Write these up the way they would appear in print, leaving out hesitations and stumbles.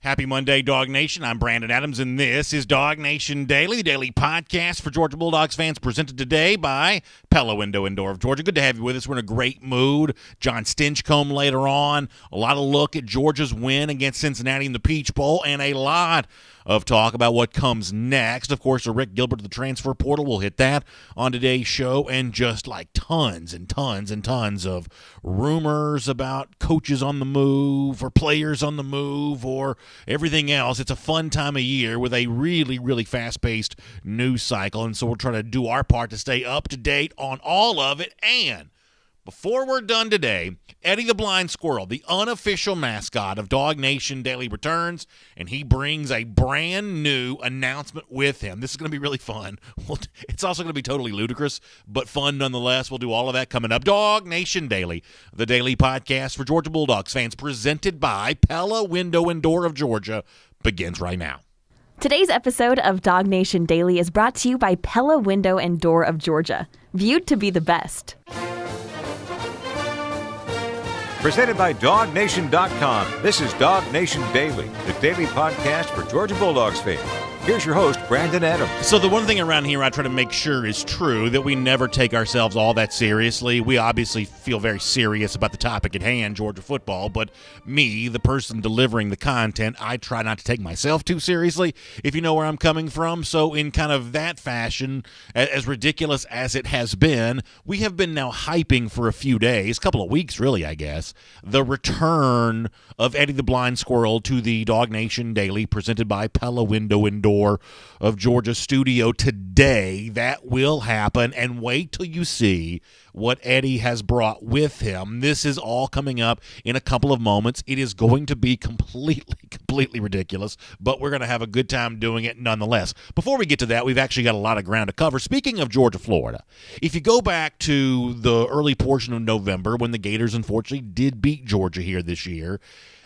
Happy Monday, Dog Nation. I'm Brandon Adams, and this is DawgNation Daily, the daily podcast for Georgia Bulldogs fans, presented today by Pella Window and Door of Georgia. Good to have you with us. We're in a great mood. John Stinchcomb later on. A lot of look at Georgia's win against Cincinnati in the Peach Bowl, and a lot of talk about what comes next. Of course, Rick Gilbert of the transfer portal will hit that on today's show, and just like tons and tons and tons of rumors about coaches on the move or players on the move or everything else. It's a fun time of year with a really, really fast-paced news cycle, and so we'll try to do our part to stay up to date on all of it. And before we're done today, Eddie the Blind Squirrel, the unofficial mascot of DawgNation Daily, returns, and he brings a brand new announcement with him. This is going to be really fun. It's also going to be totally ludicrous, but fun nonetheless. We'll do all of that coming up. DawgNation Daily, the daily podcast for Georgia Bulldogs fans, presented by Pella Window and Door of Georgia, begins right now. Today's episode of DawgNation Daily is brought to you by Pella Window and Door of Georgia, viewed to be the best. Presented by DawgNation.com, this is DawgNation Daily, the daily podcast for Georgia Bulldogs fans. Here's your host, Brandon Adams. So the one thing around here I try to make sure is true, that we never take ourselves all that seriously. We obviously feel very serious about the topic at hand, Georgia football, but me, the person delivering the content, I try not to take myself too seriously, if you know where I'm coming from. So in kind of that fashion, as ridiculous as it has been, we have been now hyping for a few days, a couple of weeks really, I guess, the return of Eddie the Blind Squirrel to the DawgNation Daily, presented by Pella Window and Door of Georgia studio today. That will happen, and wait till you see what Eddie has brought with him. This is all coming up in a couple of moments. It is going to be completely ridiculous, but we're going to have a good time doing it nonetheless. Before we get to that, we've actually got a lot of ground to cover. Speaking of Georgia, Florida, if you go back to the early portion of November when the Gators unfortunately did beat Georgia here this year,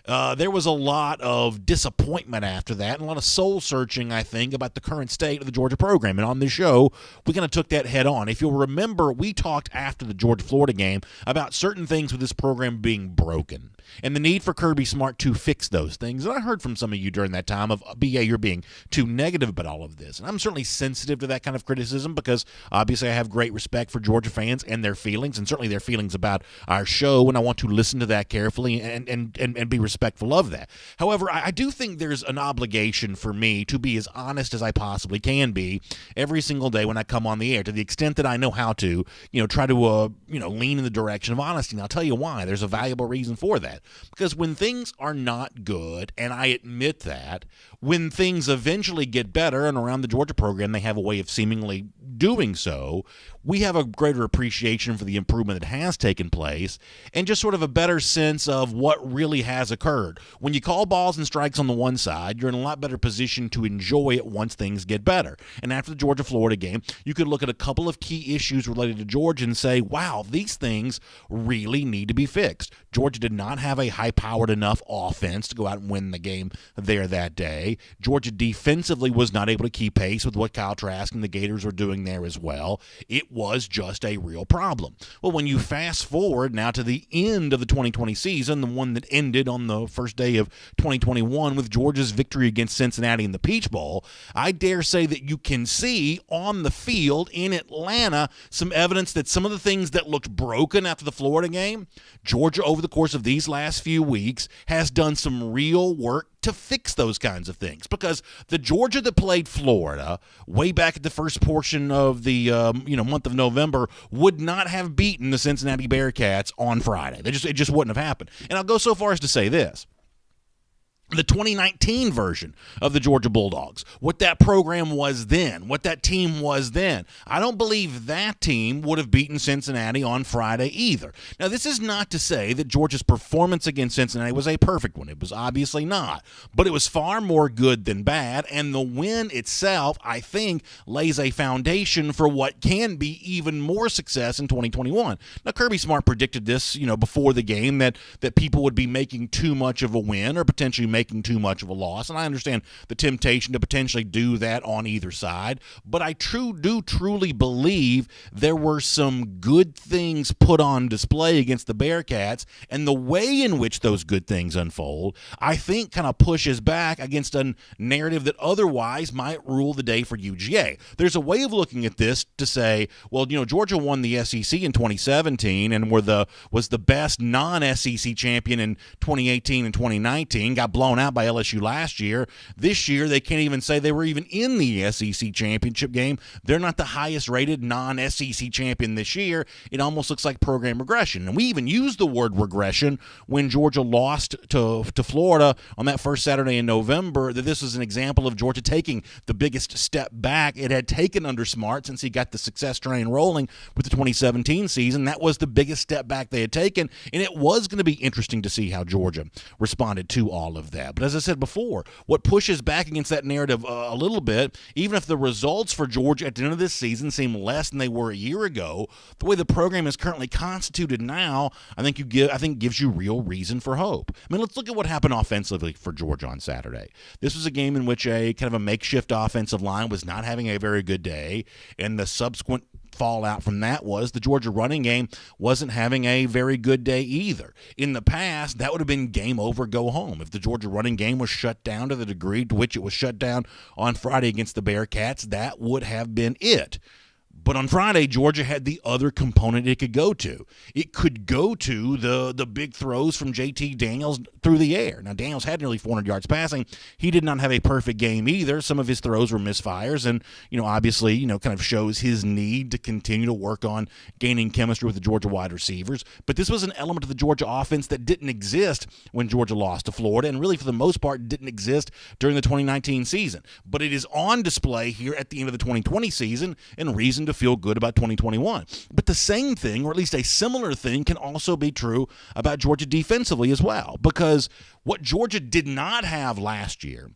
there was a lot of disappointment after that and a lot of soul-searching, I think, about the current state of the Georgia program. And on this show, we kind of took that head on. If you'll remember, we talked after the Georgia-Florida game about certain things with this program being broken and the need for Kirby Smart to fix those things. And I heard from some of you during that time of, BA, you're being too negative about all of this. And I'm certainly sensitive to that kind of criticism because obviously I have great respect for Georgia fans and their feelings, and certainly their feelings about our show, and I want to listen to that carefully and be respectful of that. However, I do think there's an obligation for me to be as honest as I possibly can be every single day when I come on the air, to the extent that I know how to, try to, lean in the direction of honesty. And I'll tell you why. There's a valuable reason for that. Because when things are not good, and I admit that, when things eventually get better, and around the Georgia program they have a way of seemingly doing so, we have a greater appreciation for the improvement that has taken place and just sort of a better sense of what really has occurred. When you call balls and strikes on the one side, you're in a lot better position to enjoy it once things get better. And after the Georgia-Florida game, you could look at a couple of key issues related to Georgia and say, wow, these things really need to be fixed. Georgia did not have a high-powered enough offense to go out and win the game there that day. Georgia defensively was not able to keep pace with what Kyle Trask and the Gators were doing there as well. It was just a real problem. Well, when you fast forward now to the end of the 2020 season, the one that ended on the first day of 2021 with Georgia's victory against Cincinnati in the Peach Bowl, I dare say that you can see on the field in Atlanta some evidence that some of the things that looked broken after the Florida game, Georgia over the course of these last few weeks has done some real work to fix those kinds of things. Because the Georgia that played Florida way back at the first portion of the month of November would not have beaten the Cincinnati Bearcats on Friday. It just wouldn't have happened. And I'll go so far as to say this. The 2019 version of the Georgia Bulldogs, what that program was then, what that team was then, I don't believe that team would have beaten Cincinnati on Friday either. Now, this is not to say that Georgia's performance against Cincinnati was a perfect one. It was obviously not, but it was far more good than bad, and the win itself, I think, lays a foundation for what can be even more success in 2021. Now, Kirby Smart predicted this, before the game, that people would be making too much of a win or potentially making making too much of a loss, and I understand the temptation to potentially do that on either side, but I do truly believe there were some good things put on display against the Bearcats, and the way in which those good things unfold, I think kind of pushes back against a narrative that otherwise might rule the day for UGA. There's a way of looking at this to say, well, Georgia won the SEC in 2017 and was the best non-SEC champion in 2018 and 2019, got blown out by LSU last year. This year, they can't even say they were even in the SEC championship game. They're not the highest-rated non-SEC champion this year. It almost looks like program regression. And we even used the word regression when Georgia lost to Florida on that first Saturday in November, that this was an example of Georgia taking the biggest step back it had taken under Smart since he got the success train rolling with the 2017 season. That was the biggest step back they had taken, and it was going to be interesting to see how Georgia responded to all of that. But as I said before, what pushes back against that narrative a little bit, even if the results for Georgia at the end of this season seem less than they were a year ago, the way the program is currently constituted now, I think gives you real reason for hope. I mean, let's look at what happened offensively for Georgia on Saturday. This was a game in which a kind of a makeshift offensive line was not having a very good day, and the subsequent fallout from that was the Georgia running game wasn't having a very good day either. In the past, that would have been game over, go home. If the Georgia running game was shut down to the degree to which it was shut down on Friday against the Bearcats, that would have been it. But on Friday, Georgia had the other component it could go to. It could go to the big throws from JT Daniels through the air. Now, Daniels had nearly 400 yards passing. He did not have a perfect game either. Some of his throws were misfires and, obviously, kind of shows his need to continue to work on gaining chemistry with the Georgia wide receivers. But this was an element of the Georgia offense that didn't exist when Georgia lost to Florida, and really, for the most part, didn't exist during the 2019 season. But it is on display here at the end of the 2020 season, and reason to feel good about 2021. But the same thing, or at least a similar thing, can also be true about Georgia defensively as well, because what Georgia did not have last year,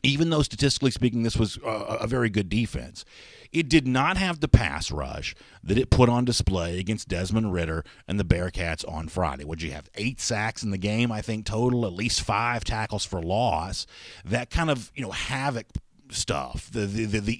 even though statistically speaking this was a very good defense, it did not have the pass rush that it put on display against Desmond Ridder and the Bearcats on Friday. Would you have 8 sacks in the game, I think, total, at least 5 tackles for loss? That kind of, havoc stuff, the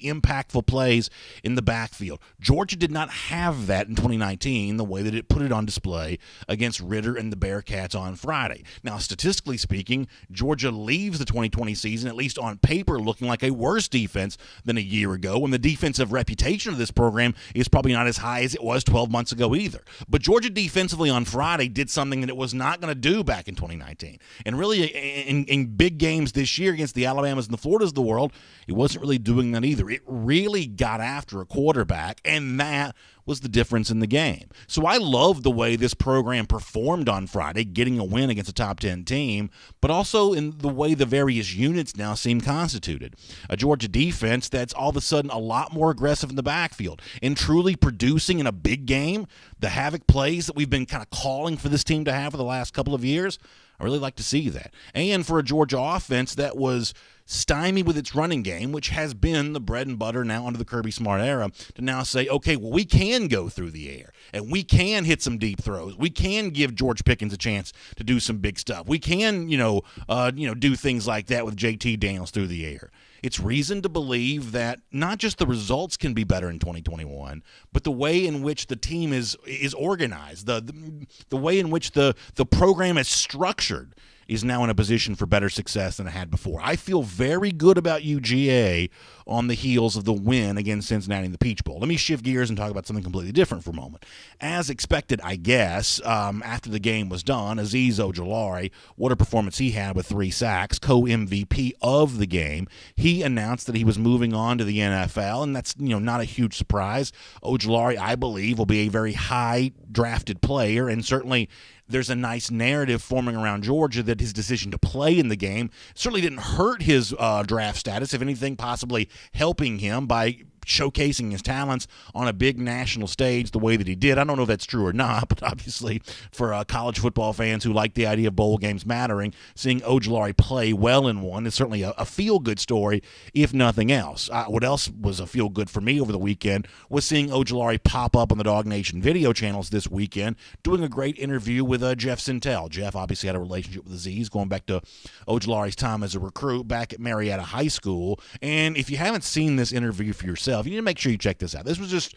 impactful plays in the backfield. Georgia did not have that in 2019 the way that it put it on display against Ridder and the Bearcats on Friday. Now, statistically speaking, Georgia leaves the 2020 season, at least on paper, looking like a worse defense than a year ago, and the defensive reputation of this program is probably not as high as it was 12 months ago either. But Georgia defensively on Friday did something that it was not going to do back in 2019. And really, in big games this year against the Alabamas and the Floridas of the world, it wasn't really doing that either. It really got after a quarterback, and that was the difference in the game. So I love the way this program performed on Friday, getting a win against a top 10 team, but also in the way the various units now seem constituted. A Georgia defense that's all of a sudden a lot more aggressive in the backfield and truly producing in a big game the havoc plays that we've been kind of calling for this team to have for the last couple of years. I really like to see that. And for a Georgia offense that was stymied with its running game, which has been the bread and butter now under the Kirby Smart era, to now say, okay, well, we can go through the air, and we can hit some deep throws. We can give George Pickens a chance to do some big stuff. We can, do things like that with JT Daniels through the air. It's reason to believe that not just the results can be better in 2021, but the way in which the team is organized, the way in which the program is structured is now in a position for better success than it had before. I feel very good about UGA on the heels of the win against Cincinnati in the Peach Bowl. Let me shift gears and talk about something completely different for a moment. As expected, I guess, after the game was done, Azeez Ojulari, what a performance he had with 3 sacks, co-MVP of the game, he announced that he was moving on to the NFL, and that's not a huge surprise. Ojulari, I believe, will be a very high drafted player, and certainly there's a nice narrative forming around Georgia that his decision to play in the game certainly didn't hurt his draft status, if anything, possibly helping him by showcasing his talents on a big national stage the way that he did. I don't know if that's true or not, but obviously for college football fans who like the idea of bowl games mattering, seeing Ojulari play well in one is certainly a feel-good story, if nothing else. What else was a feel-good for me over the weekend was seeing Ojulari pop up on the DawgNation video channels this weekend, doing a great interview with Jeff Sintel. Jeff obviously had a relationship with Aziz going back to Ojulari's time as a recruit back at Marietta High School. And if you haven't seen this interview for yourself, you need to make sure you check this out. This was just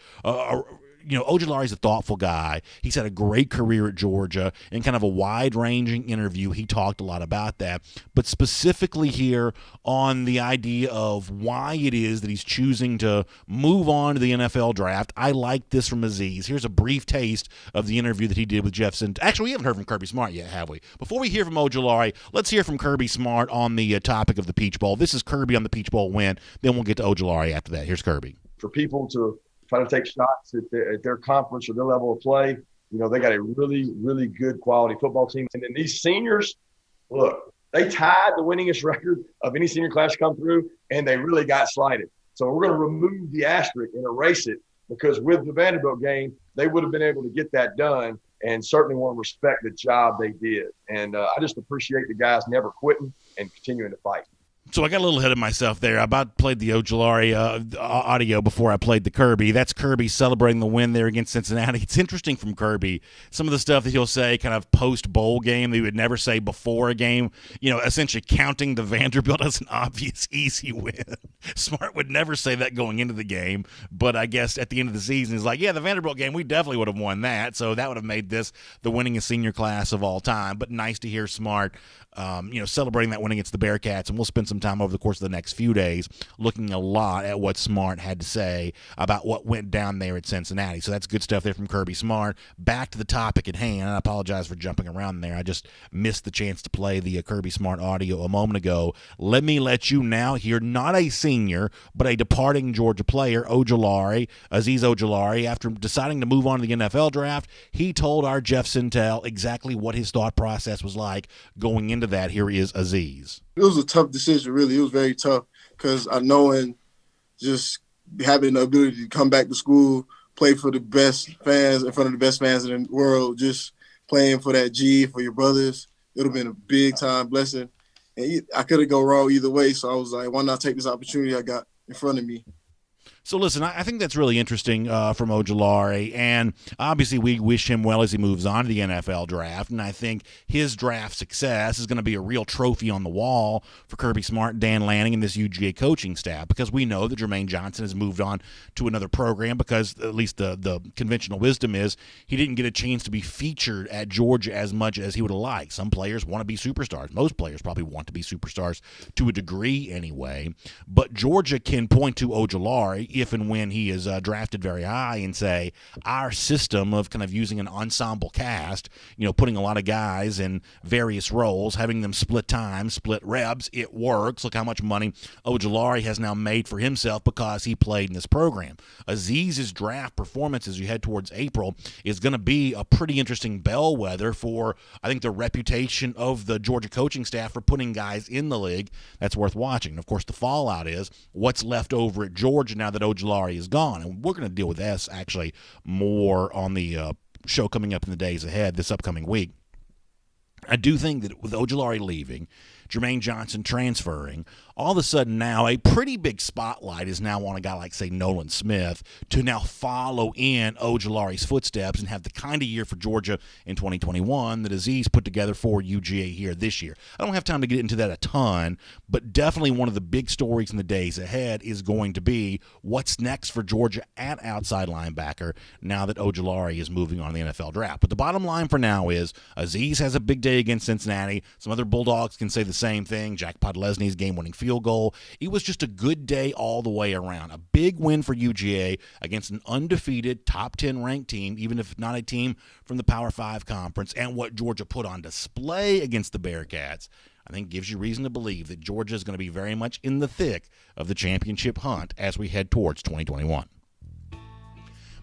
Ojulari's a thoughtful guy. He's had a great career at Georgia. In kind of a wide-ranging interview, he talked a lot about that. But specifically here on the idea of why it is that he's choosing to move on to the NFL draft, I like this from Aziz. Here's a brief taste of the interview that he did with Jeff Sint. Actually, we haven't heard from Kirby Smart yet, have we? Before we hear from Ojulari, let's hear from Kirby Smart on the topic of the Peach Bowl. This is Kirby on the Peach Bowl win. Then we'll get to Ojulari after that. Here's Kirby. For people to try to take shots at their conference or their level of play. They got a really, really good quality football team. And then these seniors, look, they tied the winningest record of any senior class come through, and they really got slighted. So we're going to remove the asterisk and erase it, because with the Vanderbilt game, they would have been able to get that done, and certainly want to respect the job they did. And I just appreciate the guys never quitting and continuing to fight. So I got a little ahead of myself there. I about played the Ojulari audio before I played the Kirby. That's Kirby celebrating the win there against Cincinnati. It's interesting from Kirby, some of the stuff that he'll say kind of post-bowl game that he would never say before a game, essentially counting the Vanderbilt as an obvious easy win. Smart would never say that going into the game, but I guess at the end of the season he's like, yeah, the Vanderbilt game, we definitely would have won that, so that would have made this the winningest senior class of all time. But nice to hear Smart celebrating that win against the Bearcats, and we'll spend some time over the course of the next few days looking a lot at what Smart had to say about what went down there at Cincinnati. So that's good stuff there from Kirby Smart. Back to the topic at hand. I apologize for jumping around there. I just missed the chance to play the Kirby Smart audio a moment ago. Let me let you now hear not a senior, but a departing Georgia player, Ojulari, Aziz Ojulari. After deciding to move on to the NFL draft, he told our Jeff Sintel exactly what his thought process was like going into that. Here is Aziz. It was a tough decision, really. It was very tough because I know, and just having the ability to come back to school, play for the best fans, in front of the best fans in the world, just playing for that G, for your brothers, it would have been a big-time blessing. And I couldn't go wrong either way, so I was like, why not take this opportunity I got in front of me? So listen, I think that's really interesting from Ojulari, and obviously we wish him well as he moves on to the NFL draft, and I think his draft success is going to be a real trophy on the wall for Kirby Smart, Dan Lanning, and this UGA coaching staff, because we know that Jermaine Johnson has moved on to another program, because at least the conventional wisdom is he didn't get a chance to be featured at Georgia as much as he would have liked. Some players want to be superstars. Most players probably want to be superstars to a degree anyway, but Georgia can point to Ojulari if and when he is drafted very high and say, our system of kind of using an ensemble cast, putting a lot of guys in various roles, having them split time, split reps, it works. Look how much money Ojulari has now made for himself because he played in this program. Aziz's draft performance as you head towards April is going to be a pretty interesting bellwether for, I think, the reputation of the Georgia coaching staff for putting guys in the league that's worth watching. And of course, the fallout is what's left over at Georgia now that Ojulari is gone, and we're going to deal with this actually more on the show coming up in the days ahead this upcoming week. I do think that with Ojulari leaving, Jermaine Johnson transferring, all of a sudden now a pretty big spotlight is now on a guy like, say, Nolan Smith to now follow in Ojulari's footsteps and have the kind of year for Georgia in 2021 that Aziz put together for UGA here this year. I don't have time to get into that a ton, but definitely one of the big stories in the days ahead is going to be what's next for Georgia at outside linebacker now that Ojulari is moving on to the NFL draft. But the bottom line for now is Aziz has a big day against Cincinnati. Some other Bulldogs can say the same thing. Jack Podlesny's game-winning field goal. It was just a good day all the way around. A big win for UGA against an undefeated top 10 ranked team, even if not a team from the Power 5 conference, and what Georgia put on display against the Bearcats, I think gives you reason to believe that Georgia is going to be very much in the thick of the championship hunt as we head towards 2021.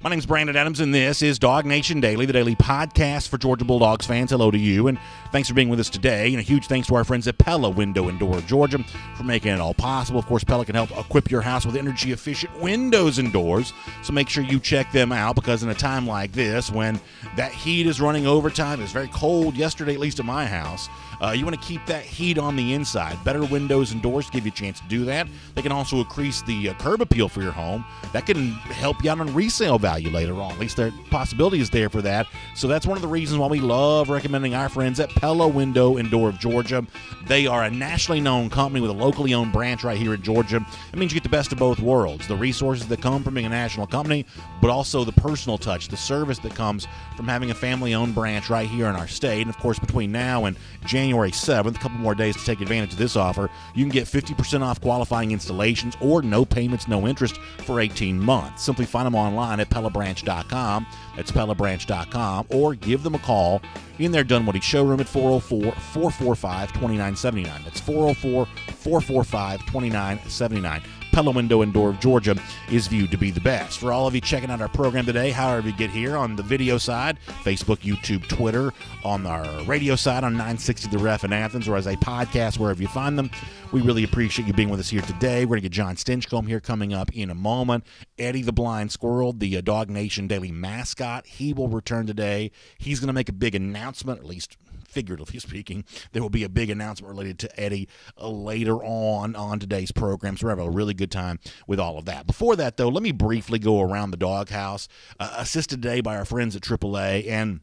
My name's Brandon Adams, and this is DawgNation Daily, the daily podcast for Georgia Bulldogs fans. Hello to you, and thanks for being with us today. And a huge thanks to our friends at Pella Window and Door of Georgia for making it all possible. Of course, Pella can help equip your house with energy-efficient windows and doors, so make sure you check them out, because in a time like this, when that heat is running overtime, it's very cold yesterday, at least at my house, you want to keep that heat on the inside. Better windows and doors give you a chance to do that. They can also increase the curb appeal for your home. That can help you out on resale value later on. At least their possibility is there for that. So that's one of the reasons why we love recommending our friends at Pella Window and Door of Georgia. They are a nationally known company with a locally owned branch right here in Georgia. It means you get the best of both worlds. The resources that come from being a national company, but also the personal touch, the service that comes from having a family-owned branch right here in our state. And of course, between now and January 7th, a couple more days to take advantage of this offer, you can get 50% off qualifying installations or no payments, no interest for 18 months. Simply find them online at pellabranch.com. That's pellabranch.com, or give them a call in their Dunwoody showroom at 404-445-2979. That's 404-445-2979. Pella Window and Door of Georgia is viewed to be the best. For all of you checking out our program today, however you get here, on the video side, Facebook, YouTube, Twitter, on our radio side on 960 The Ref in Athens, or as a podcast wherever you find them, we really appreciate you being with us here today. We're going to get John Stinchcomb here coming up in a moment. Eddie the Blind Squirrel, the DawgNation Daily mascot, he will return today. He's going to make a big announcement, at least figuratively speaking. There will be a big announcement related to Eddie later on today's program, so we're having a really good time with all of that. Before that, though, let me briefly go around the doghouse, assisted today by our friends at AAA, and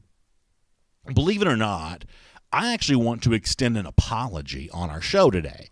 believe it or not, I actually want to extend an apology on our show today.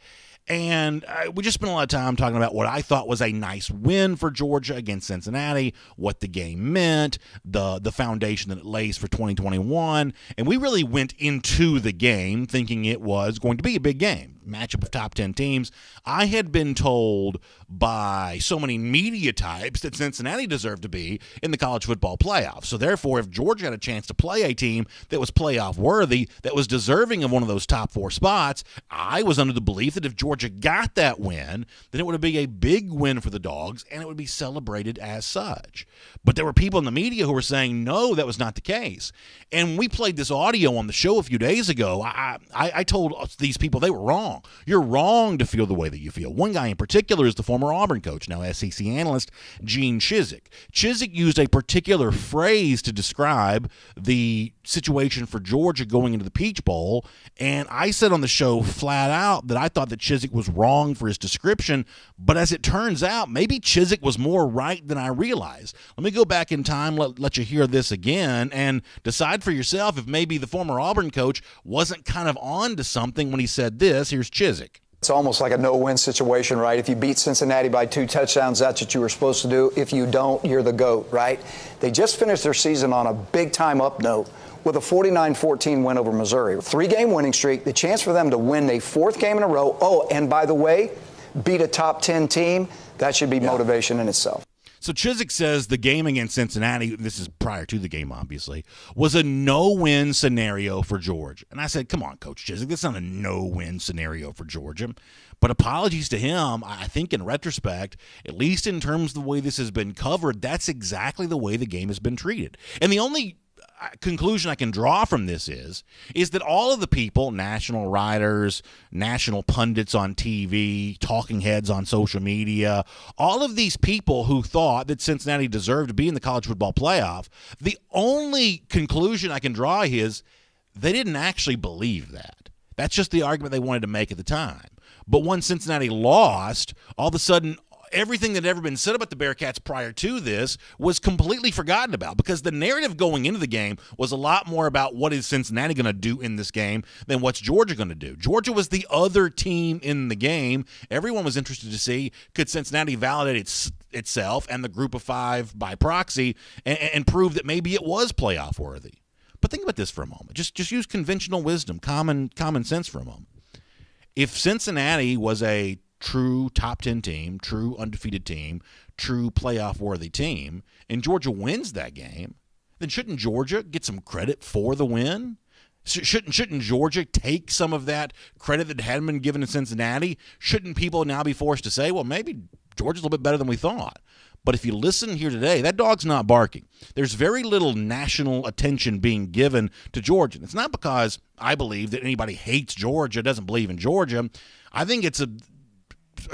And we just spent a lot of time talking about what I thought was a nice win for Georgia against Cincinnati, what the game meant, the foundation that it lays for 2021. And we really went into the game thinking it was going to be a big game, matchup of top 10 teams. I had been told by so many media types that Cincinnati deserved to be in the college football playoff. So therefore, if Georgia had a chance to play a team that was playoff worthy, that was deserving of one of those top 4 spots, I was under the belief that if Georgia got that win, then it would be a big win for the Dogs, and it would be celebrated as such. But there were people in the media who were saying, no, that was not the case. And when we played this audio on the show a few days ago, I told these people they were wrong. You're wrong to feel the way that you feel. One guy in particular is the former Auburn coach, now SEC analyst, Gene Chizik. Chizik used a particular phrase to describe the situation for Georgia going into the Peach Bowl, and I said on the show flat out that I thought that Chizik was wrong for his description, but as it turns out, maybe Chizik was more right than I realized. Let me go back in time, let you hear this again, and decide for yourself if maybe the former Auburn coach wasn't kind of on to something when he said this. Here's Chizik. It's almost like a no-win situation, right? If you beat Cincinnati by 2 touchdowns, that's what you were supposed to do. If you don't, you're the GOAT, right? They just finished their season on a big-time up note with a 49-14 win over Missouri. 3-game winning streak, the chance for them to win a 4th game in a row. Oh, and by the way, beat a top 10 team. That should be motivation in itself. So Chizik says the game against Cincinnati, this is prior to the game obviously, was a no-win scenario for Georgia. And I said, come on, Coach Chizik, that's not a no-win scenario for Georgia. But apologies to him, I think in retrospect, at least in terms of the way this has been covered, that's exactly the way the game has been treated. And the only conclusion I can draw from this is that all of the people, national writers, national pundits on TV, talking heads on social media, all of these people who thought that Cincinnati deserved to be in the college football playoff, the only conclusion I can draw is they didn't actually believe that. That's just the argument they wanted to make at the time. But once Cincinnati lost, all of a sudden everything that had ever been said about the Bearcats prior to this was completely forgotten about, because the narrative going into the game was a lot more about what is Cincinnati going to do in this game than what's Georgia going to do. Georgia was the other team in the game. Everyone was interested to see, could Cincinnati validate itself and the group of 5 by proxy and prove that maybe it was playoff worthy. But think about this for a moment. Just use conventional wisdom, common sense for a moment. If Cincinnati was a true top 10 team, true undefeated team, true playoff-worthy team, and Georgia wins that game, then shouldn't Georgia get some credit for the win? Shouldn't Georgia take some of that credit that hadn't been given to Cincinnati? Shouldn't people now be forced to say, well, maybe Georgia's a little bit better than we thought? But if you listen here today, that dog's not barking. There's very little national attention being given to Georgia. And it's not because I believe that anybody hates Georgia, doesn't believe in Georgia. I think it's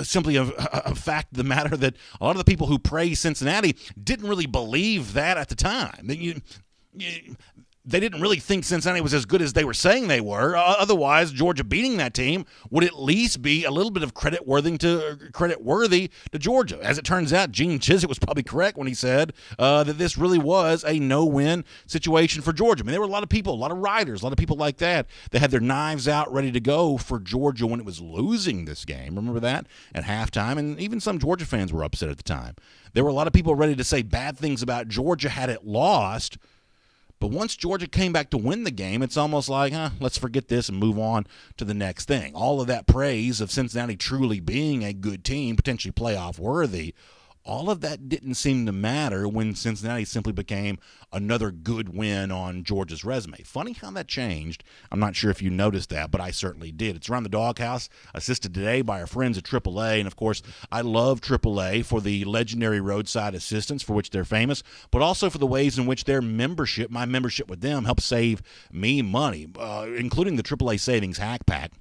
simply a fact of the matter that a lot of the people who praise Cincinnati didn't really believe that at the time. They didn't really think Cincinnati was as good as they were saying they were. Otherwise, Georgia beating that team would at least be a little bit of credit worthy to Georgia. As it turns out, Gene Chizik was probably correct when he said that this really was a no-win situation for Georgia. I mean, there were a lot of people, a lot of writers, a lot of people like that had their knives out ready to go for Georgia when it was losing this game. Remember that? At halftime, and even some Georgia fans were upset at the time. There were a lot of people ready to say bad things about Georgia had it lost. But once Georgia came back to win the game, it's almost like, let's forget this and move on to the next thing. All of that praise of Cincinnati truly being a good team, potentially playoff worthy, all of that didn't seem to matter when Cincinnati simply became another good win on Georgia's resume. Funny how that changed. I'm not sure if you noticed that, but I certainly did. It's Around the Doghouse, assisted today by our friends at AAA. And, of course, I love AAA for the legendary roadside assistance for which they're famous, but also for the ways in which their membership, my membership with them, helps save me money, including the AAA Savings Hack Pack.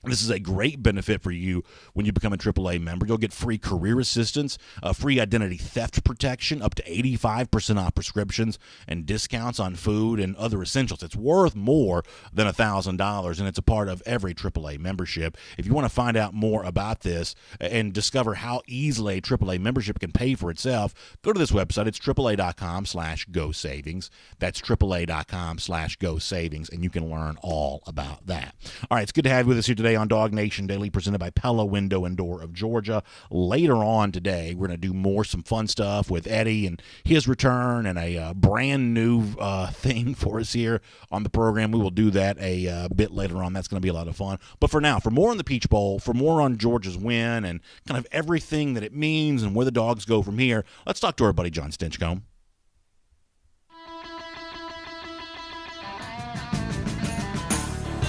This is a great benefit for you when you become a AAA member. You'll get free career assistance, free identity theft protection, up to 85% off prescriptions, and discounts on food and other essentials. It's worth more than $1,000, and it's a part of every AAA membership. If you want to find out more about this and discover how easily a AAA membership can pay for itself, go to this website. It's AAA.com/GoSavings. That's AAA.com/GoSavings, and you can learn all about that. All right, it's good to have you with us here today on DawgNation Daily, presented by Pella Window and Door of Georgia. Later on today, we're going to do some fun stuff with Eddie and his return, and a brand new thing for us here on the program. We will do that a bit later on. That's going to be a lot of fun. But for now, for more on the Peach Bowl, for more on Georgia's win and kind of everything that it means and where the Dogs go from here, let's talk to our buddy John Stinchcomb.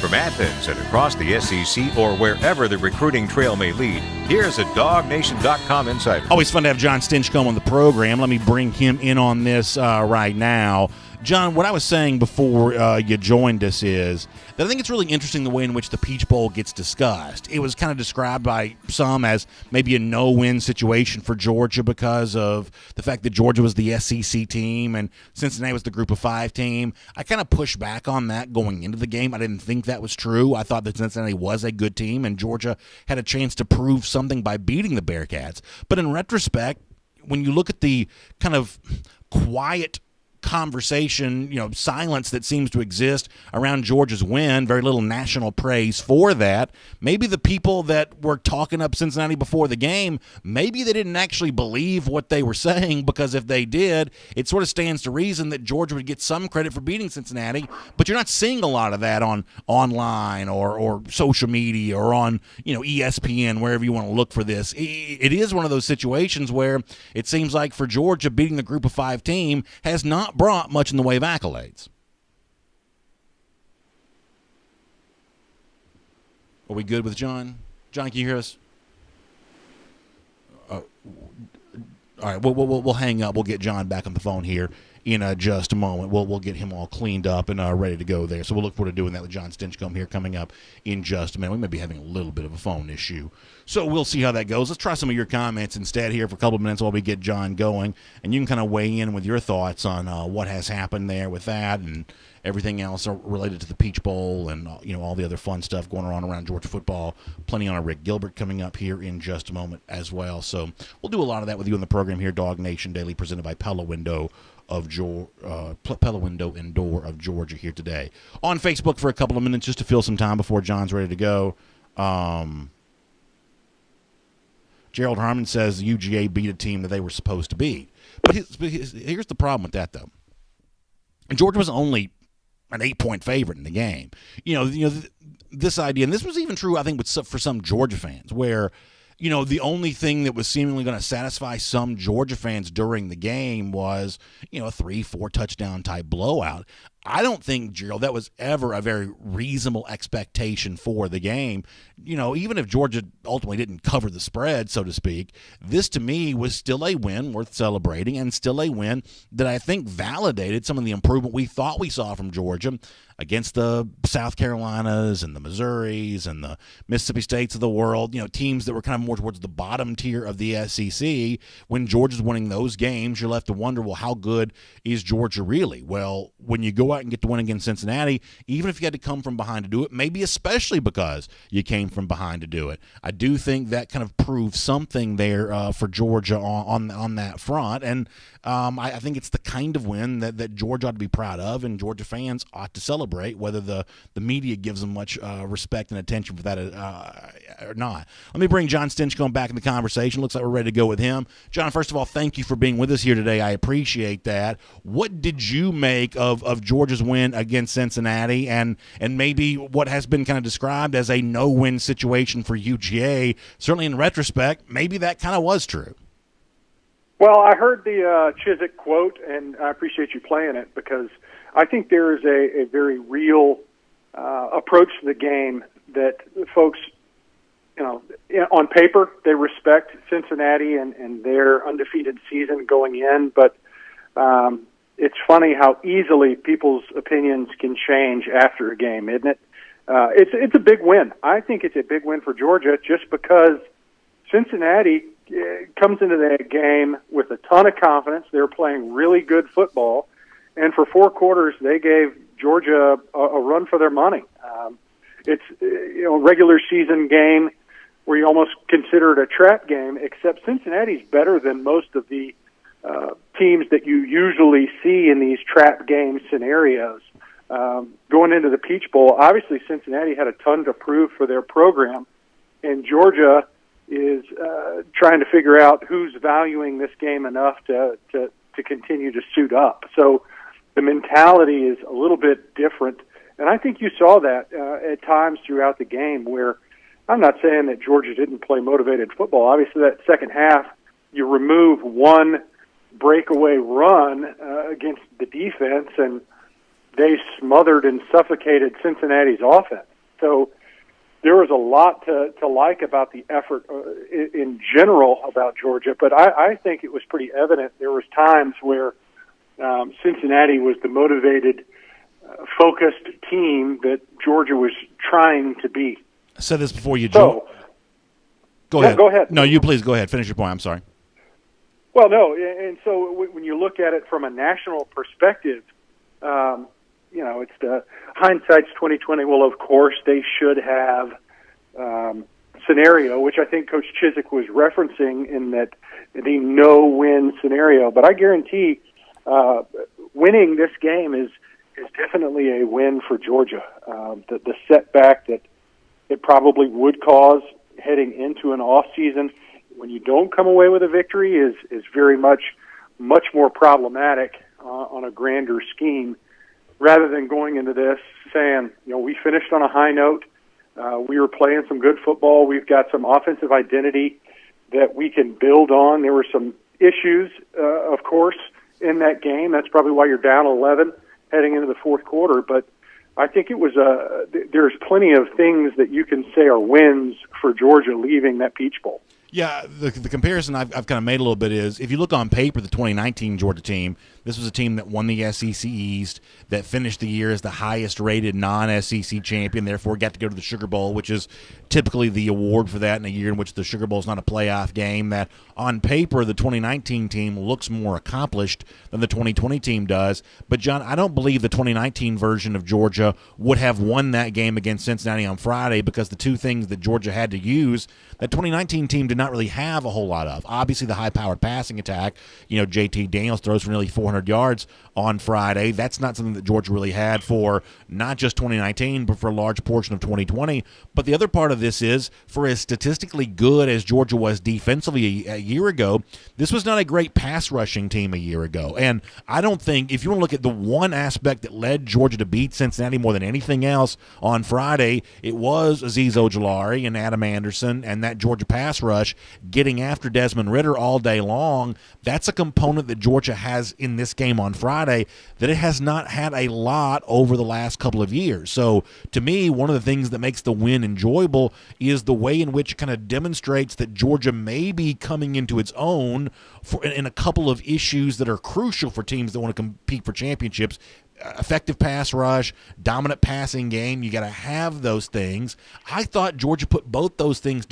From Athens and across the SEC or wherever the recruiting trail may lead, here's a DawgNation.com insider. Always fun to have John Stinchcomb on the program. Let me bring him in on this right now. John, what I was saying before you joined us is that I think it's really interesting the way in which the Peach Bowl gets discussed. It was kind of described by some as maybe a no-win situation for Georgia because of the fact that Georgia was the SEC team and Cincinnati was the Group of Five team. I kind of pushed back on that going into the game. I didn't think that was true. I thought that Cincinnati was a good team and Georgia had a chance to prove something by beating the Bearcats. But in retrospect, when you look at the kind of quiet conversation, silence that seems to exist around Georgia's win, very little national praise for that. Maybe the people that were talking up Cincinnati before the game, maybe they didn't actually believe what they were saying, because if they did, it sort of stands to reason that Georgia would get some credit for beating Cincinnati, but you're not seeing a lot of that on online or social media or on ESPN, wherever you want to look for this. It is one of those situations where it seems like for Georgia, beating the Group of Five team has not brought much in the way of accolades. Are we good with John? John, can you hear us? All right, we'll hang up. We'll get John back on the phone here in just a moment. We'll get him all cleaned up and ready to go there. So we'll look forward to doing that with John Stinchcomb here coming up in just a minute. We may be having a little bit of a phone issue, so we'll see how that goes. Let's try some of your comments instead here for a couple of minutes while we get John going, and you can kind of weigh in with your thoughts on what has happened there with that and everything else related to the Peach Bowl and all the other fun stuff going on around Georgia football. Plenty on our Rick Gilbert coming up here in just a moment as well. So we'll do a lot of that with you on the program here, DawgNation Daily, presented by Pella Window and Door of Georgia here today. On Facebook for a couple of minutes just to fill some time before John's ready to go. Gerald Harmon says the UGA beat a team that they were supposed to beat. But here's the problem with that, though. Georgia was only an 8-point favorite in the game. This idea, and this was even true, I think, for some Georgia fans, where the only thing that was seemingly going to satisfy some Georgia fans during the game was, a 3-4 touchdown type blowout. I don't think, Gerald, that was ever a very reasonable expectation for the game. Even if Georgia ultimately didn't cover the spread, so to speak, this to me was still a win worth celebrating, and still a win that I think validated some of the improvement we thought we saw from Georgia against the South Carolinas and the Missouris and the Mississippi States of the world, teams that were kind of more towards the bottom tier of the SEC. When Georgia's winning those games, you're left to wonder, well, how good is Georgia really? Well, when you go out and get the win against Cincinnati, even if you had to come from behind to do it, maybe especially because you came from behind to do it, I do think that kind of proves something there for Georgia on that front. And I think it's the kind of win that Georgia ought to be proud of, and Georgia fans ought to celebrate, whether the media gives them much respect and attention for that or not. Let me bring John Stinchcomb back in the conversation. Looks like we're ready to go with him. John, first of all, thank you for being with us here today. I appreciate that. What did you make of Georgia's win against Cincinnati, and maybe what has been kind of described as a no-win situation for UGA? Certainly in retrospect, maybe that kind of was true. Well, I heard the Chiswick quote, and I appreciate you playing it, because I think there is a very real approach to the game that folks, on paper, they respect Cincinnati and their undefeated season going in, but it's funny how easily people's opinions can change after a game, isn't it? It's a big win. I think it's a big win for Georgia just because Cincinnati comes into that game with a ton of confidence. They're playing really good football, and for 4 quarters they gave Georgia a run for their money. It's a regular season game where you almost consider it a trap game, except Cincinnati's better than most of the teams that you usually see in these trap game scenarios. Going into the Peach Bowl, obviously Cincinnati had a ton to prove for their program, and Georgia is trying to figure out who's valuing this game enough to continue to suit up. So the mentality is a little bit different, and I think you saw that at times throughout the game where I'm not saying that Georgia didn't play motivated football. Obviously, that second half, you remove one breakaway run against the defense, and they smothered and suffocated Cincinnati's offense. So there was a lot to like about the effort in general about Georgia, but I think it was pretty evident there was times where Cincinnati was the motivated, focused team that Georgia was trying to be. I said this before you joined. Go ahead. Go ahead. No, you please go ahead. Finish your point. I'm sorry. Well, no, and so when you look at it from a national perspective, it's the hindsight's 2020. Well, of course they should have scenario, which I think Coach Chiswick was referencing in that the no-win scenario. But I guarantee winning this game is definitely a win for Georgia. The setback that it probably would cause heading into an off season when you don't come away with a victory is very much more problematic on a grander scheme, rather than going into this saying, we finished on a high note. We were playing some good football. We've got some offensive identity that we can build on. There were some issues, of course, in that game. That's probably why you're down 11 heading into the fourth quarter. But I think it was there's plenty of things that you can say are wins for Georgia leaving that Peach Bowl. Yeah, the comparison I've kind of made a little bit is, if you look on paper, the 2019 Georgia team, this was a team that won the SEC East, that finished the year as the highest-rated non-SEC champion, therefore got to go to the Sugar Bowl, which is typically the award for that in a year in which the Sugar Bowl is not a playoff game. That on paper, the 2019 team looks more accomplished than the 2020 team does. But, John, I don't believe the 2019 version of Georgia would have won that game against Cincinnati on Friday, because the two things that Georgia had to use, that 2019 team did not really have a whole lot of. Obviously, the high-powered passing attack. JT Daniels throws for nearly 400 yards on Friday. That's not something that Georgia really had for not just 2019, but for a large portion of 2020. But the other part of this is, for as statistically good as Georgia was defensively a year ago, this was not a great pass-rushing team a year ago. And I don't think, if you want to look at the one aspect that led Georgia to beat Cincinnati more than anything else on Friday, it was Azeez Ojulari and Adam Anderson and that Georgia pass rush. rush, getting after Desmond Ridder all day long. That's a component that Georgia has in this game on Friday that it has not had a lot over the last couple of years. So to me, one of the things that makes the win enjoyable is the way in which it kind of demonstrates that Georgia may be coming into its own in a couple of issues that are crucial for teams that want to compete for championships. Effective pass rush, dominant passing game. You got to have those things. I thought Georgia put both those things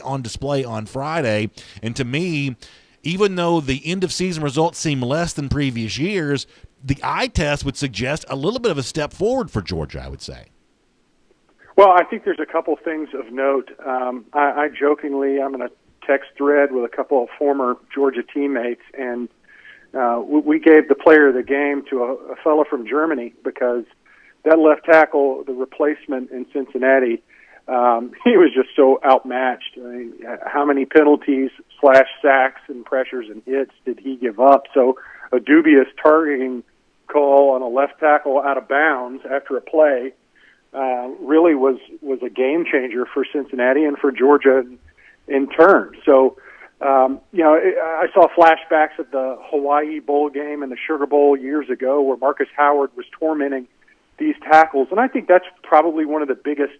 on display on Friday. And to me, even though the end-of-season results seem less than previous years, the eye test would suggest a little bit of a step forward for Georgia, I would say. Well, I think there's a couple things of note. I jokingly, I'm in a text thread with a couple of former Georgia teammates, and we gave the player of the game to a fellow from Germany because that left tackle, the replacement in Cincinnati, he was just so outmatched. I mean, how many penalties / sacks and pressures and hits did he give up? So a dubious targeting call on a left tackle out of bounds after a play really was a game changer for Cincinnati and for Georgia in turn. So, I saw flashbacks of the Hawaii Bowl game and the Sugar Bowl years ago where Marcus Howard was tormenting these tackles. And I think that's probably one of the biggest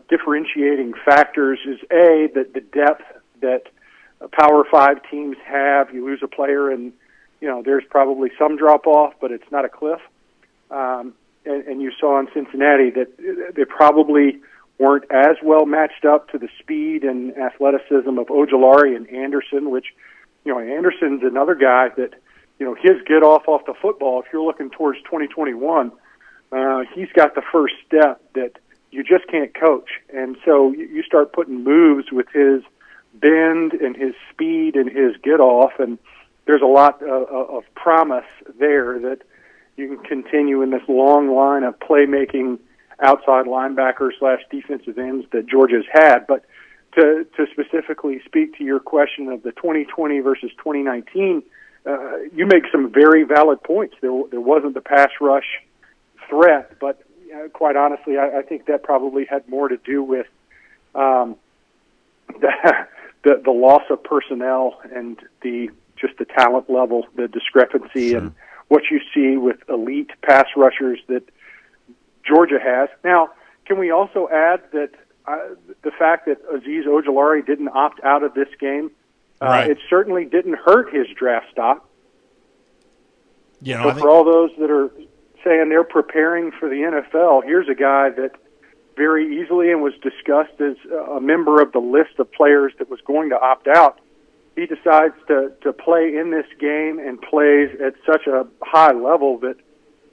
differentiating factors is, A, the depth that Power 5 teams have. You lose a player and, there's probably some drop-off, but it's not a cliff. And you saw in Cincinnati that they probably weren't as well matched up to the speed and athleticism of Ojulari and Anderson, which, Anderson's another guy that, his get off the football, if you're looking towards 2021, he's got the first step that you just can't coach. And so you start putting moves with his bend and his speed and his get off, and there's a lot of promise there that you can continue in this long line of playmaking outside linebacker / defensive ends that Georgia's had. But to specifically speak to your question of the 2020 versus 2019, you make some very valid points. There wasn't the pass rush threat, but quite honestly, I think that probably had more to do with the loss of personnel and the talent level, the discrepancy, sure, and what you see with elite pass rushers that Georgia has. Now, can we also add that the fact that Azeez Ojulari didn't opt out of this game, right, it certainly didn't hurt his draft stock. I for all those that are saying they're preparing for the NFL, here's a guy that very easily and was discussed as a member of the list of players that was going to opt out. He decides to play in this game and plays at such a high level that,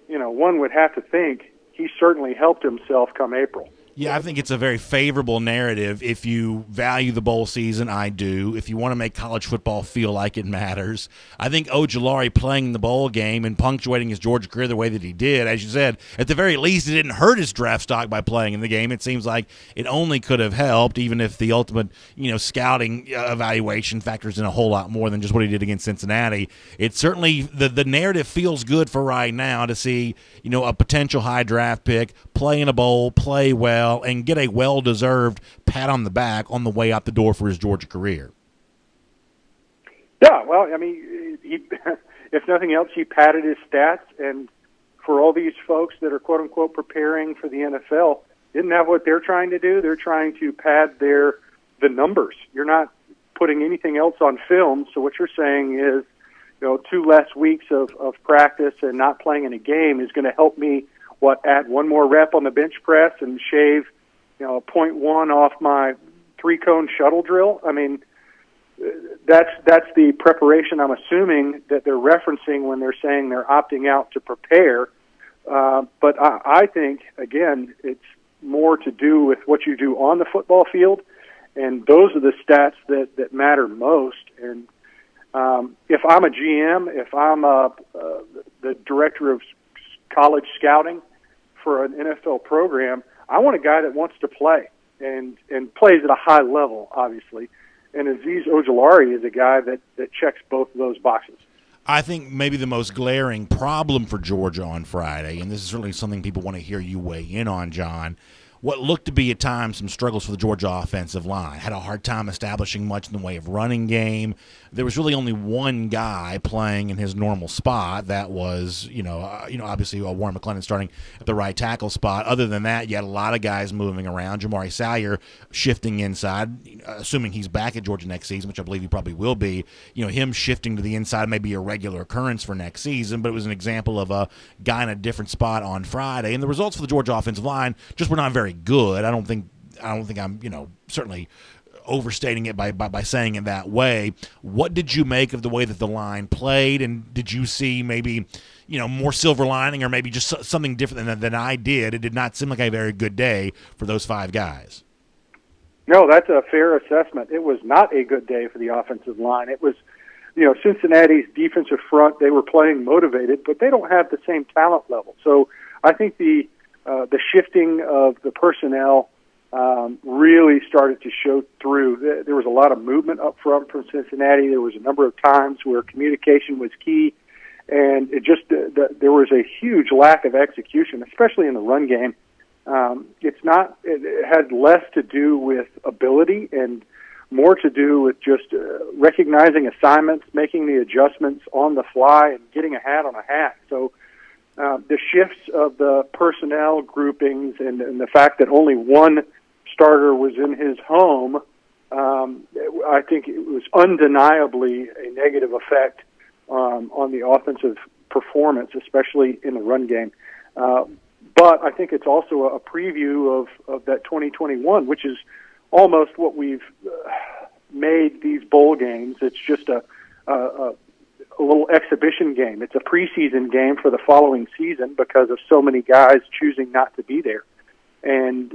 one would have to think he certainly helped himself come April. Yeah, I think it's a very favorable narrative. If you value the bowl season, I do. If you want to make college football feel like it matters, I think Ojulari playing the bowl game and punctuating his Georgia career the way that he did, as you said, at the very least, it didn't hurt his draft stock by playing in the game. It seems like it only could have helped, even if the ultimate, scouting evaluation factors in a whole lot more than just what he did against Cincinnati. It's certainly the narrative feels good for right now to see, a potential high draft pick play in a bowl, play well, and get a well-deserved pat on the back on the way out the door for his Georgia career. Yeah, well, I mean, if nothing else, he padded his stats, and for all these folks that are quote-unquote preparing for the NFL, isn't that what they're trying to do? They're trying to pad the numbers. You're not putting anything else on film, so what you're saying is, 2 less weeks of practice and not playing in a game is going to help me add one more rep on the bench press and shave, 0.1 off my 3-cone shuttle drill. I mean, that's the preparation I'm assuming that they're referencing when they're saying they're opting out to prepare. But I think, again, it's more to do with what you do on the football field, and those are the stats that matter most. And if I'm a GM, if I'm the director of college scouting for an NFL program, I want a guy that wants to play and plays at a high level, obviously. And Azeez Ojulari is a guy that checks both of those boxes. I think maybe the most glaring problem for Georgia on Friday, and this is certainly something people want to hear you weigh in on, John, what looked to be at times some struggles for the Georgia offensive line. Had a hard time establishing much in the way of running game. There was really only one guy playing in his normal spot. That was, obviously Warren McClendon starting at the right tackle spot. Other than that, you had a lot of guys moving around. Jamari Salyer shifting inside, assuming he's back at Georgia next season, which I believe he probably will be. Him shifting to the inside may be a regular occurrence for next season, but it was an example of a guy in a different spot on Friday. And the results for the Georgia offensive line just were not very good. I don't think I'm, certainly overstating it by saying it that way. What did you make of the way that the line played, and did you see maybe, more silver lining or maybe just something different than I did? It did not seem like a very good day for those five guys. No, that's a fair assessment. It was not a good day for the offensive line. It was, Cincinnati's defensive front, they were playing motivated, but they don't have the same talent level. So I think the shifting of the personnel really started to show through. There was a lot of movement up front from Cincinnati. There was a number of times where communication was key, and it just there was a huge lack of execution, especially in the run game. It had less to do with ability and more to do with just recognizing assignments, making the adjustments on the fly, and getting a hat on a hat. So the shifts of the personnel groupings and the fact that only one starter was in his home, I think it was undeniably a negative effect on the offensive performance, especially in the run game. But I think it's also a preview of that 2021, which is almost what we've made these bowl games. It's just a little exhibition game. It's a preseason game for the following season because of so many guys choosing not to be there. And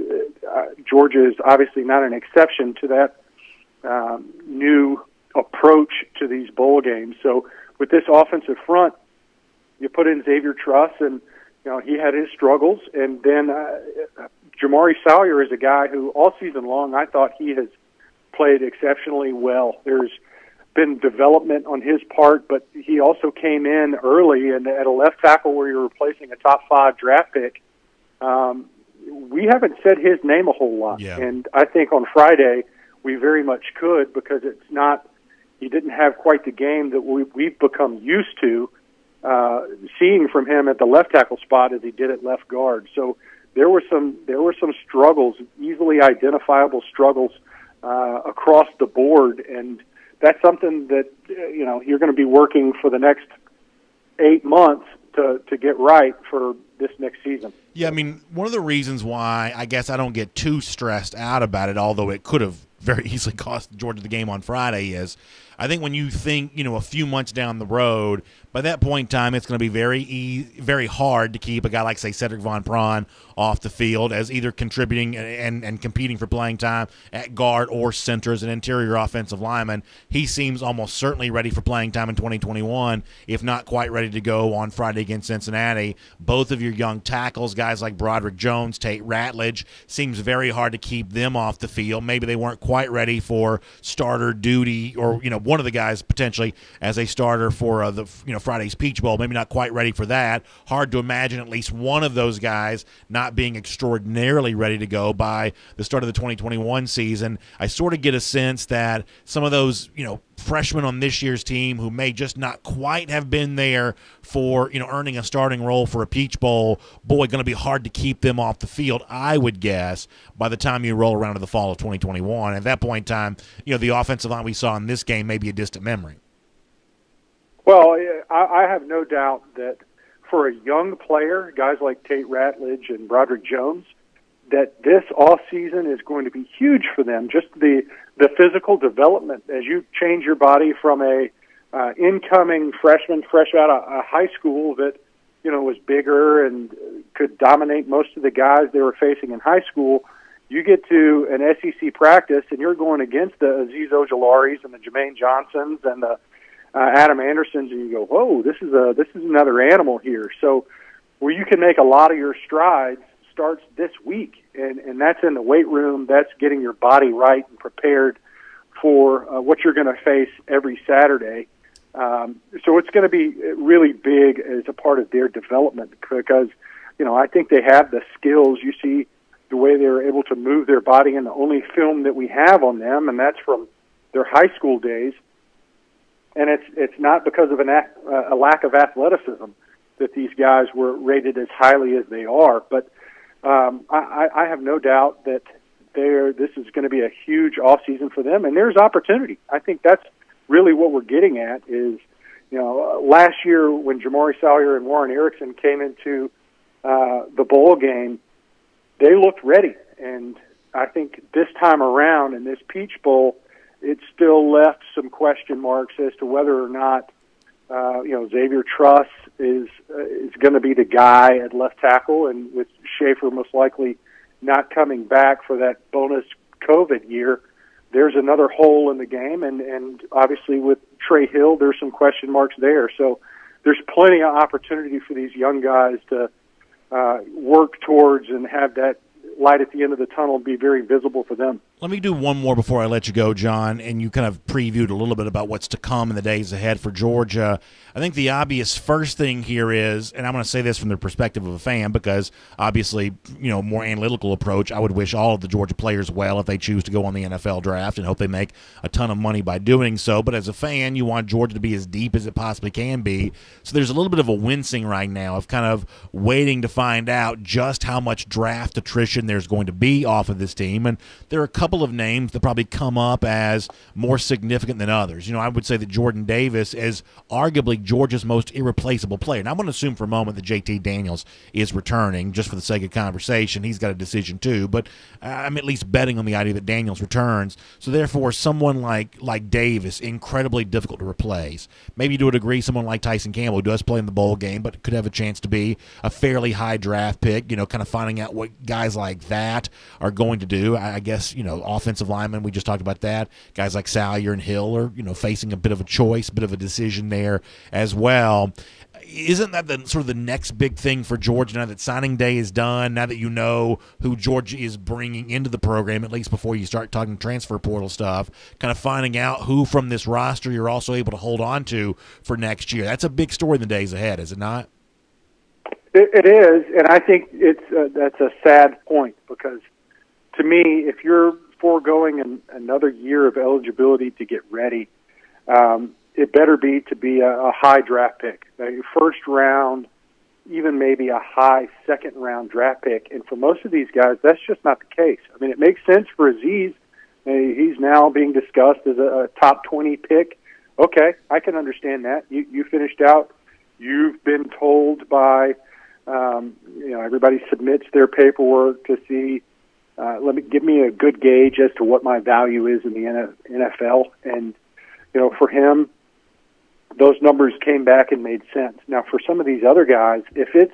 Georgia is obviously not an exception to that new approach to these bowl games. So with this offensive front, you put in Xavier Truss, and he had his struggles. And then Jamari Salyer is a guy who all season long I thought he has played exceptionally well. There's been development on his part, but he also came in early and at a left tackle where you're replacing a top 5 draft pick. We haven't said his name a whole lot. Yeah. And I think on Friday we very much could, because he didn't have quite the game that we've become used to seeing from him at the left tackle spot as he did at left guard. So there were some struggles, easily identifiable struggles across the board, and that's something that you're going to be working for the next 8 months to get right for this next season. Yeah, I mean, one of the reasons why I guess I don't get too stressed out about it, although it could have very easily cost Georgia the game on Friday, is I think when you think, a few months down the road, by that point in time, it's going to be very hard to keep a guy like, say, Cedric Von Prawn off the field as either contributing and competing for playing time at guard or center as an interior offensive lineman. He seems almost certainly ready for playing time in 2021, if not quite ready to go on Friday against Cincinnati. Both of your young tackles, guys like Broderick Jones, Tate Ratledge, seems very hard to keep them off the field. Maybe they weren't quite ready for starter duty, or one of the guys potentially as a starter for Friday's Peach Bowl. Maybe not quite ready for that. Hard to imagine at least one of those guys not being extraordinarily ready to go by the start of the 2021 season. I sort of get a sense that some of those freshmen on this year's team who may just not quite have been there for earning a starting role for a Peach Bowl, going to be hard to keep them off the field, I would guess, by the time you roll around to the fall of 2021. At that point in time, the offensive line we saw in this game may be a distant memory. Well, I have no doubt that for a young player, guys like Tate Ratledge and Broderick Jones, that this off season is going to be huge for them. Just the physical development as you change your body from a incoming freshman fresh out of high school that was bigger and could dominate most of the guys they were facing in high school. You get to an SEC practice and you're going against the Azeez Ojularis and the Jermaine Johnsons and the Adam Andersons, and you go, whoa, this is another animal here. So where you can make a lot of your strides starts this week, and that's in the weight room. That's getting your body right and prepared for what you're going to face every Saturday. So it's going to be really big as a part of their development because, I think they have the skills. You see the way they were able to move their body, and the only film that we have on them, and that's from their high school days. And it's not because of a lack of athleticism that these guys were rated as highly as they are, but I have no doubt that this is going to be a huge off season for them, and there's opportunity. I think that's really what we're getting at is, last year when Jamari Salyer and Warren Erickson came into the bowl game, they looked ready. And I think this time around in this Peach Bowl, it still left some question marks as to whether or not, Xavier Truss is going to be the guy at left tackle, and with Schaefer most likely not coming back for that bonus COVID year, there's another hole in the game, and obviously with Trey Hill, there's some question marks there. So there's plenty of opportunity for these young guys to work towards and have that light at the end of the tunnel be very visible for them. Let me do one more before I let you go, John, and you kind of previewed a little bit about what's to come in the days ahead for Georgia. I think the obvious first thing here is, and I'm going to say this from the perspective of a fan because obviously, more analytical approach, I would wish all of the Georgia players well if they choose to go on the NFL draft and hope they make a ton of money by doing so. But as a fan, you want Georgia to be as deep as it possibly can be. So there's a little bit of a wincing right now of kind of waiting to find out just how much draft attrition there's going to be off of this team. And there are a couple of names that probably come up as more significant than others. I would say that Jordan Davis is arguably Georgia's most irreplaceable player. And I'm going to assume for a moment that JT Daniels is returning just for the sake of conversation. He's got a decision too, but I'm at least betting on the idea that Daniels returns. So therefore, someone like Davis, incredibly difficult to replace. Maybe to a degree, someone like Tyson Campbell, who does play in the bowl game, but could have a chance to be a fairly high draft pick, kind of finding out what guys like that are going to do. I guess, offensive linemen, we just talked about that. Guys like Salyer and Hill are, facing a bit of a choice, bit of a decision there as well. Isn't that the sort of the next big thing for Georgia now that signing day is done, now that you know who Georgia is bringing into the program, at least before you start talking transfer portal stuff, kind of finding out who from this roster you're also able to hold on to for next year? That's a big story in the days ahead, is it not? It is, and I think that's a sad point because to me, if you're foregoing another year of eligibility to get ready, it better be to be a high draft pick. Now, your first round, even maybe a high second round draft pick. And for most of these guys, that's just not the case. I mean, it makes sense for Aziz. He's now being discussed as a top 20 pick. Okay, I can understand that. You finished out. You've been told by, everybody submits their paperwork to see, give me a good gauge as to what my value is in the NFL. And, for him, those numbers came back and made sense. Now, for some of these other guys, if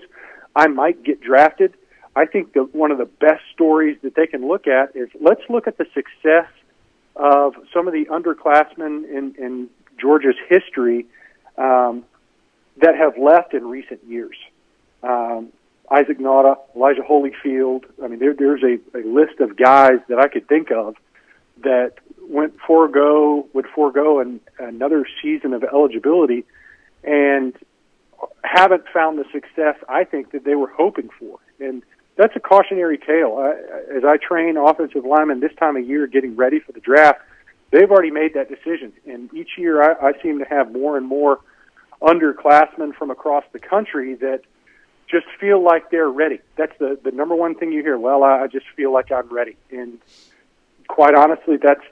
I might get drafted, I think one of the best stories that they can look at is let's look at the success of some of the underclassmen in Georgia's history that have left in recent years. Isaac Nauta, Elijah Holyfield. I mean, there's a list of guys that I could think of that would forego another season of eligibility and haven't found the success I think that they were hoping for. And that's a cautionary tale. As I train offensive linemen this time of year getting ready for the draft, they've already made that decision. And each year I seem to have more and more underclassmen from across the country that just feel like they're ready. That's the number one thing you hear. Well, I just feel like I'm ready. And quite honestly, that's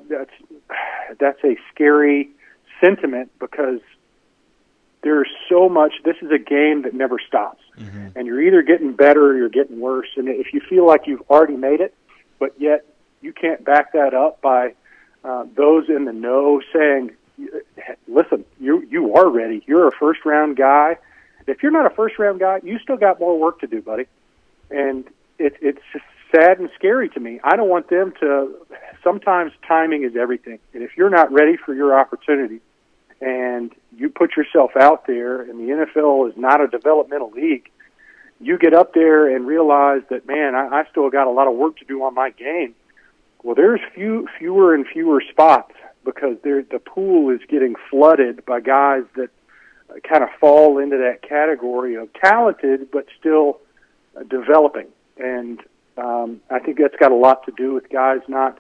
a scary sentiment because there's so much. This is a game that never stops, and you're either getting better or you're getting worse. And if you feel like you've already made it, but yet you can't back that up by those in the know saying, "Listen, you are ready. You're a first round guy." If you're not a first round guy, you still got more work to do, buddy. And it's just sad and scary to me. I don't want them to. Sometimes timing is everything, and if you're not ready for your opportunity, and you put yourself out there, and the NFL is not a developmental league, you get up there and realize that, man, I still got a lot of work to do on my game. Well, there's fewer and fewer spots because the pool is getting flooded by guys that kind of fall into that category of talented but still developing. And I think that's got a lot to do with guys not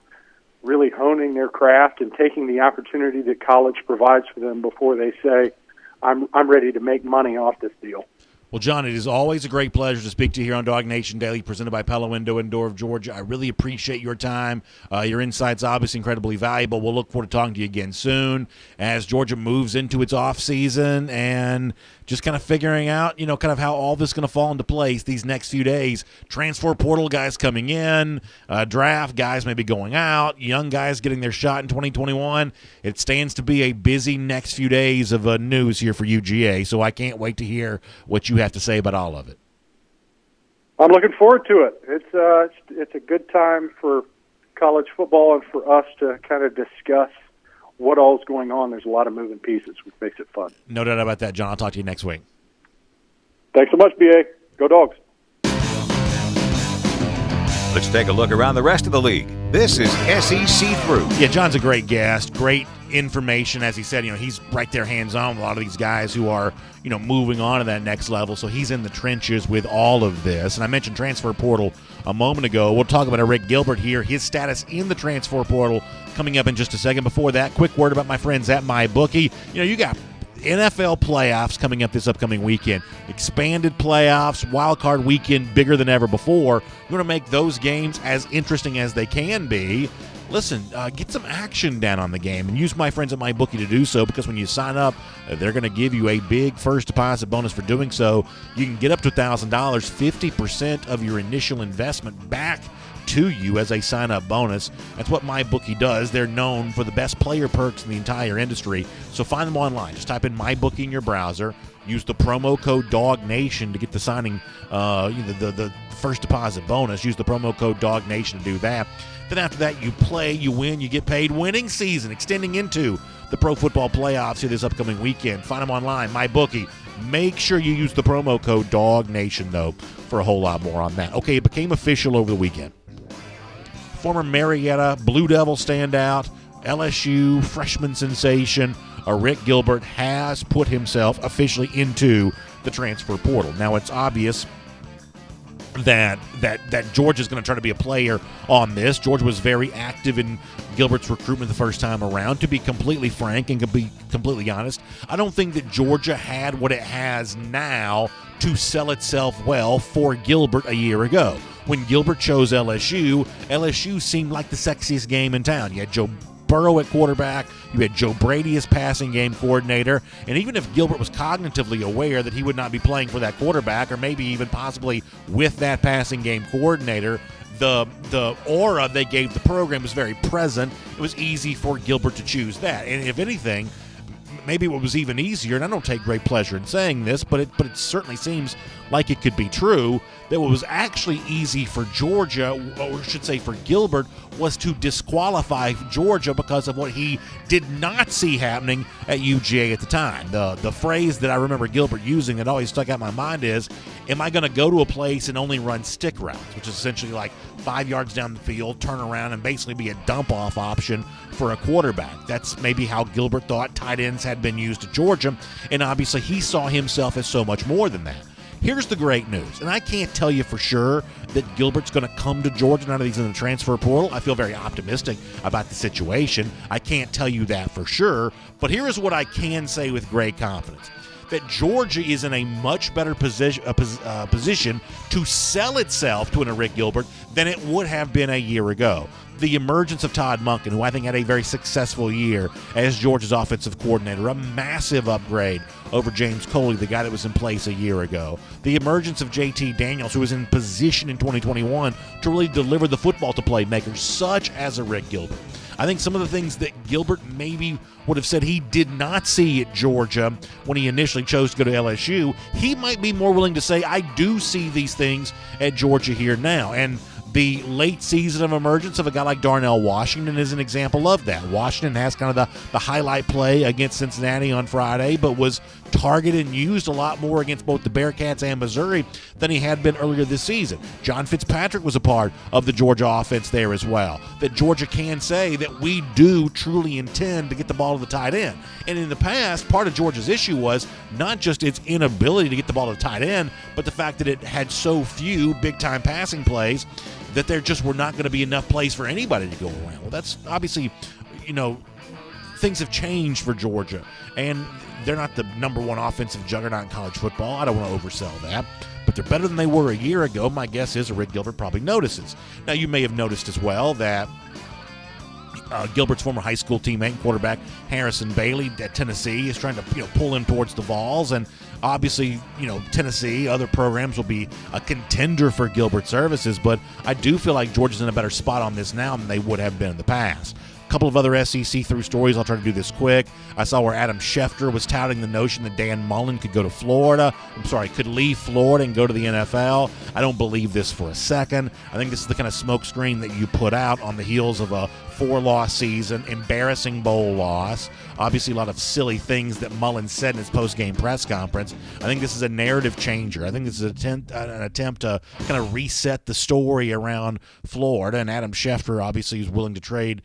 really honing their craft and taking the opportunity that college provides for them before they say, I'm ready to make money off this deal. Well, John, it is always a great pleasure to speak to you here on DawgNation Daily, presented by Pella Window and Door of Georgia. I really appreciate your time. Your insights obviously incredibly valuable. We'll look forward to talking to you again soon as Georgia moves into its offseason and just kind of figuring out, kind of how all this is going to fall into place these next few days. Transfer portal guys coming in, draft guys maybe going out, young guys getting their shot in 2021. It stands to be a busy next few days of news here for UGA, so I can't wait to hear what you have to say about all of it. I'm looking forward to it. It's a good time for college football and for us to kind of discuss what all's going on. There's a lot of moving pieces, which makes it fun. No doubt about that, John. I'll talk to you next week. Thanks so much, BA. Go Dogs. Let's take a look around the rest of the league. This is SEC Through. Yeah, John's a great guest. Great information. As he said, he's right there hands-on with a lot of these guys who are, moving on to that next level. So he's in the trenches with all of this. And I mentioned transfer portal a moment ago. We'll talk about Rick Gilbert here, his status in the transfer portal coming up in just a second. Before that, quick word about my friends at MyBookie. You got NFL playoffs coming up this upcoming weekend. Expanded playoffs, wild card weekend, bigger than ever before. You want to make those games as interesting as they can be. Listen, get some action down on the game and use my friends at MyBookie to do so, because when you sign up, they're going to give you a big first deposit bonus for doing so. You can get up to $1,000, 50% of your initial investment back to you as a sign-up bonus. That's what MyBookie does. They're known for the best player perks in the entire industry. So find them online. Just type in MyBookie in your browser. Use the promo code DawgNation to get the signing, the first deposit bonus. Use the promo code DawgNation to do that. Then after that, you play, you win, you get paid. Winning season extending into the pro football playoffs here this upcoming weekend. Find them online, MyBookie. Make sure you use the promo code DawgNation, though, for a whole lot more on that. Okay, it became official over the weekend. Former Marietta Blue Devil standout, LSU freshman sensation, Rick Gilbert has put himself officially into the transfer portal. Now, it's obvious that Georgia is going to try to be a player on this. Georgia was very active in Gilbert's recruitment the first time around. To be completely frank and to be completely honest, I don't think that Georgia had what it has now to sell itself well for Gilbert a year ago. When Gilbert chose LSU seemed like the sexiest game in town. You had Joe Burrow at quarterback, you had Joe Brady as passing game coordinator, and even if Gilbert was cognitively aware that he would not be playing for that quarterback, or maybe even possibly with that passing game coordinator, the aura they gave the program was very present. It was easy for Gilbert to choose that. And if anything, maybe what was even easier, and I don't take great pleasure in saying this, but it certainly seems like it could be true, that what was actually easy for Georgia, or I should say for Gilbert, was to disqualify Georgia because of what he did not see happening at UGA at the time. The phrase that I remember Gilbert using that always stuck out in my mind is, am I going to go to a place and only run stick routes, which is essentially like 5 yards down the field, turn around, and basically be a dump-off option for a quarterback. That's maybe how Gilbert thought tight ends had been used at Georgia, and obviously he saw himself as so much more than that. Here's the great news, and I can't tell you for sure that Gilbert's going to come to Georgia now that he's in the transfer portal. I feel very optimistic about the situation. I can't tell you that for sure, but here is what I can say with great confidence. That Georgia is in a much better position to sell itself to an Rick Gilbert than it would have been a year ago. The emergence of Todd Monken, who I think had a very successful year as Georgia's offensive coordinator, a massive upgrade over James Coley, the guy that was in place a year ago. The emergence of JT Daniels, who was in position in 2021 to really deliver the football to playmakers, such as a Rick Gilbert. I think some of the things that Gilbert maybe would have said he did not see at Georgia when he initially chose to go to LSU, he might be more willing to say, I do see these things at Georgia here now. And the late season of emergence of a guy like Darnell Washington is an example of that. Washington has kind of the highlight play against Cincinnati on Friday, but was targeted and used a lot more against both the Bearcats and Missouri than he had been earlier this season. John Fitzpatrick was a part of the Georgia offense there as well. That Georgia can say that we do truly intend to get the ball to the tight end. And in the past, part of Georgia's issue was not just its inability to get the ball to the tight end, but the fact that it had so few big-time passing plays. that there just were not going to be enough plays for anybody to go around. Well, that's obviously, things have changed for Georgia, and they're not the number one offensive juggernaut in college football. I don't want to oversell that, but they're better than they were a year ago. My guess is Rick Gilbert probably notices. Now, you may have noticed as well that Gilbert's former high school teammate and quarterback Harrison Bailey at Tennessee is trying to pull him towards the Vols, and obviously Tennessee, other programs will be a contender for Gilbert services, but I do feel like Georgia's in a better spot on this now than they would have been in the past. A couple of other SEC through stories. I'll try to do this quick. I saw where Adam Schefter was touting the notion that Dan Mullen could could leave Florida and go to the NFL. I don't believe this for a second. I think this is the kind of smokescreen that you put out on the heels of a 4-loss season, embarrassing bowl loss. Obviously, a lot of silly things that Mullen said in his post-game press conference. I think this is a narrative changer. I think this is an attempt to kind of reset the story around Florida, and Adam Schefter obviously is willing to trade,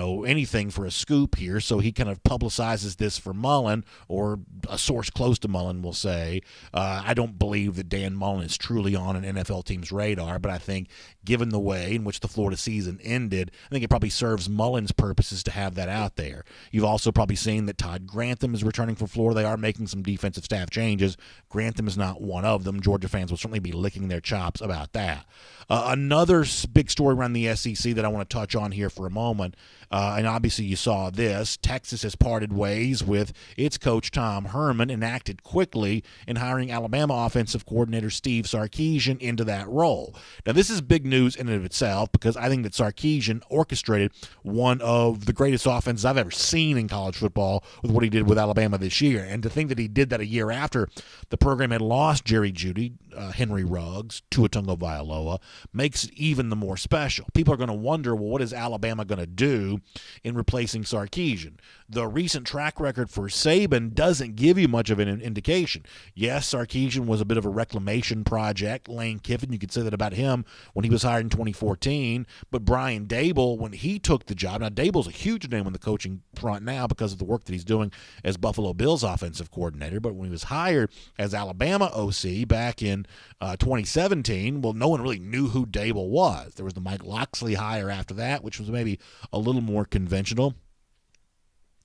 anything for a scoop here, so he kind of publicizes this for Mullen, or a source close to Mullen will say. I don't believe that Dan Mullen is truly on an NFL team's radar, but I think given the way in which the Florida season ended, I think it probably serves Mullen's purposes to have that out there. You've also probably seen that Todd Grantham is returning for Florida. They are making some defensive staff changes. Grantham is not one of them. Georgia fans will certainly be licking their chops about that. Another big story around the SEC that I want to touch on here for a moment, and obviously you saw this, Texas has parted ways with its coach Tom Herman and acted quickly in hiring Alabama offensive coordinator Steve Sarkisian into that role. Now, this is big news in and of itself, because I think that Sarkisian orchestrated one of the greatest offenses I've ever seen in college football with what he did with Alabama this year. And to think that he did that a year after the program had lost Jerry Jeudy, Henry Ruggs, Tua Tagovailoa, makes it even the more special. People are going to wonder, well, what is Alabama going to do in replacing Sarkisian? The recent track record for Saban doesn't give you much of an indication. Yes, Sarkisian was a bit of a reclamation project. Lane Kiffin, you could say that about him when he was hired in 2014, but Brian Dable, when he took the job, now Dable's a huge name on the coaching front now because of the work that he's doing as Buffalo Bills offensive coordinator, but when he was hired as Alabama OC back in 2017, well, no one really knew who Dable was. There was the Mike Locksley hire after that, which was maybe a little more conventional.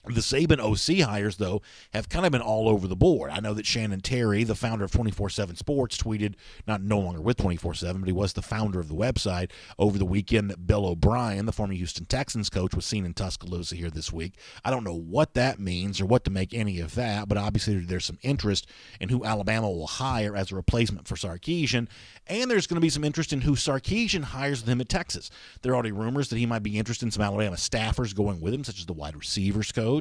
The Saban OC hires, though, have kind of been all over the board. I know that Shannon Terry, the founder of 24/7 Sports, tweeted, no longer with 24/7, but he was the founder of the website, over the weekend that Bill O'Brien, the former Houston Texans coach, was seen in Tuscaloosa here this week. I don't know what that means or what to make any of that, but obviously there's some interest in who Alabama will hire as a replacement for Sarkisian, and there's going to be some interest in who Sarkisian hires with him at Texas. There are already rumors that he might be interested in some Alabama staffers going with him, such as the wide receivers coach.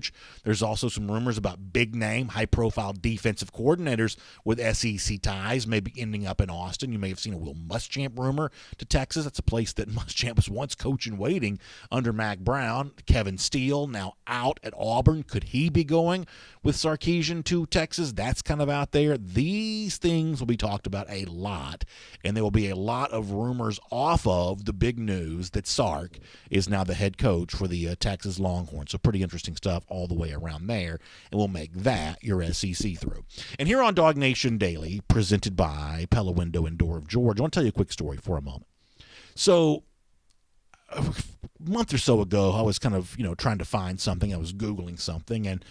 There's also some rumors about big-name, high-profile defensive coordinators with SEC ties maybe ending up in Austin. You may have seen a Will Muschamp rumor to Texas. That's a place that Muschamp was once coach in waiting under Mack Brown. Kevin Steele now out at Auburn. Could he be going with Sarkisian to Texas? That's kind of out there. These things will be talked about a lot, and there will be a lot of rumors off of the big news that Sark is now the head coach for the Texas Longhorns. So pretty interesting stuff all the way around there, and we'll make that your SEC through. And here on DawgNation Daily, presented by Pella Window and Door of Georgia, I want to tell you a quick story for a moment. So a month or so ago, I was kind of, trying to find something. I was Googling something, and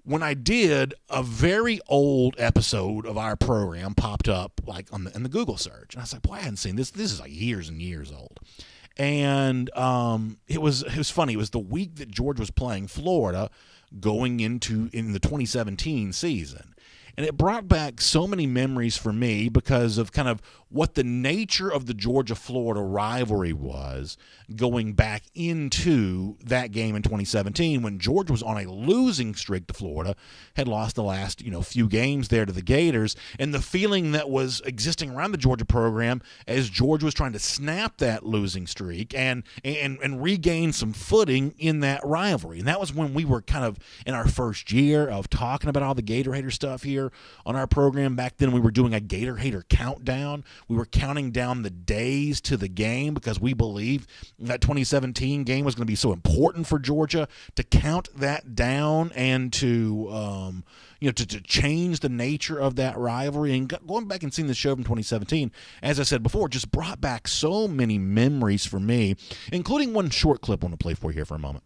when I did, a very old episode of our program popped up in the Google search. And I was like, boy, I hadn't seen this. This is like years and years old. And it was funny. It was the week that Georgia was playing Florida going in the 2017 season. And it brought back so many memories for me because of kind of what the nature of the Georgia-Florida rivalry was going back into that game in 2017 when Georgia was on a losing streak to Florida, had lost the last few games there to the Gators, and the feeling that was existing around the Georgia program as Georgia was trying to snap that losing streak and regain some footing in that rivalry. And that was when we were kind of in our first year of talking about all the Gator hater stuff here. here on our program. Back then we were doing a Gator Hater countdown. We were counting down the days to the game because we believed that 2017 game was going to be so important for Georgia, to count that down and to to change the nature of that rivalry. And going back and seeing the show from 2017, as I said before, just brought back so many memories for me, including one short clip I want to play for you here for a moment.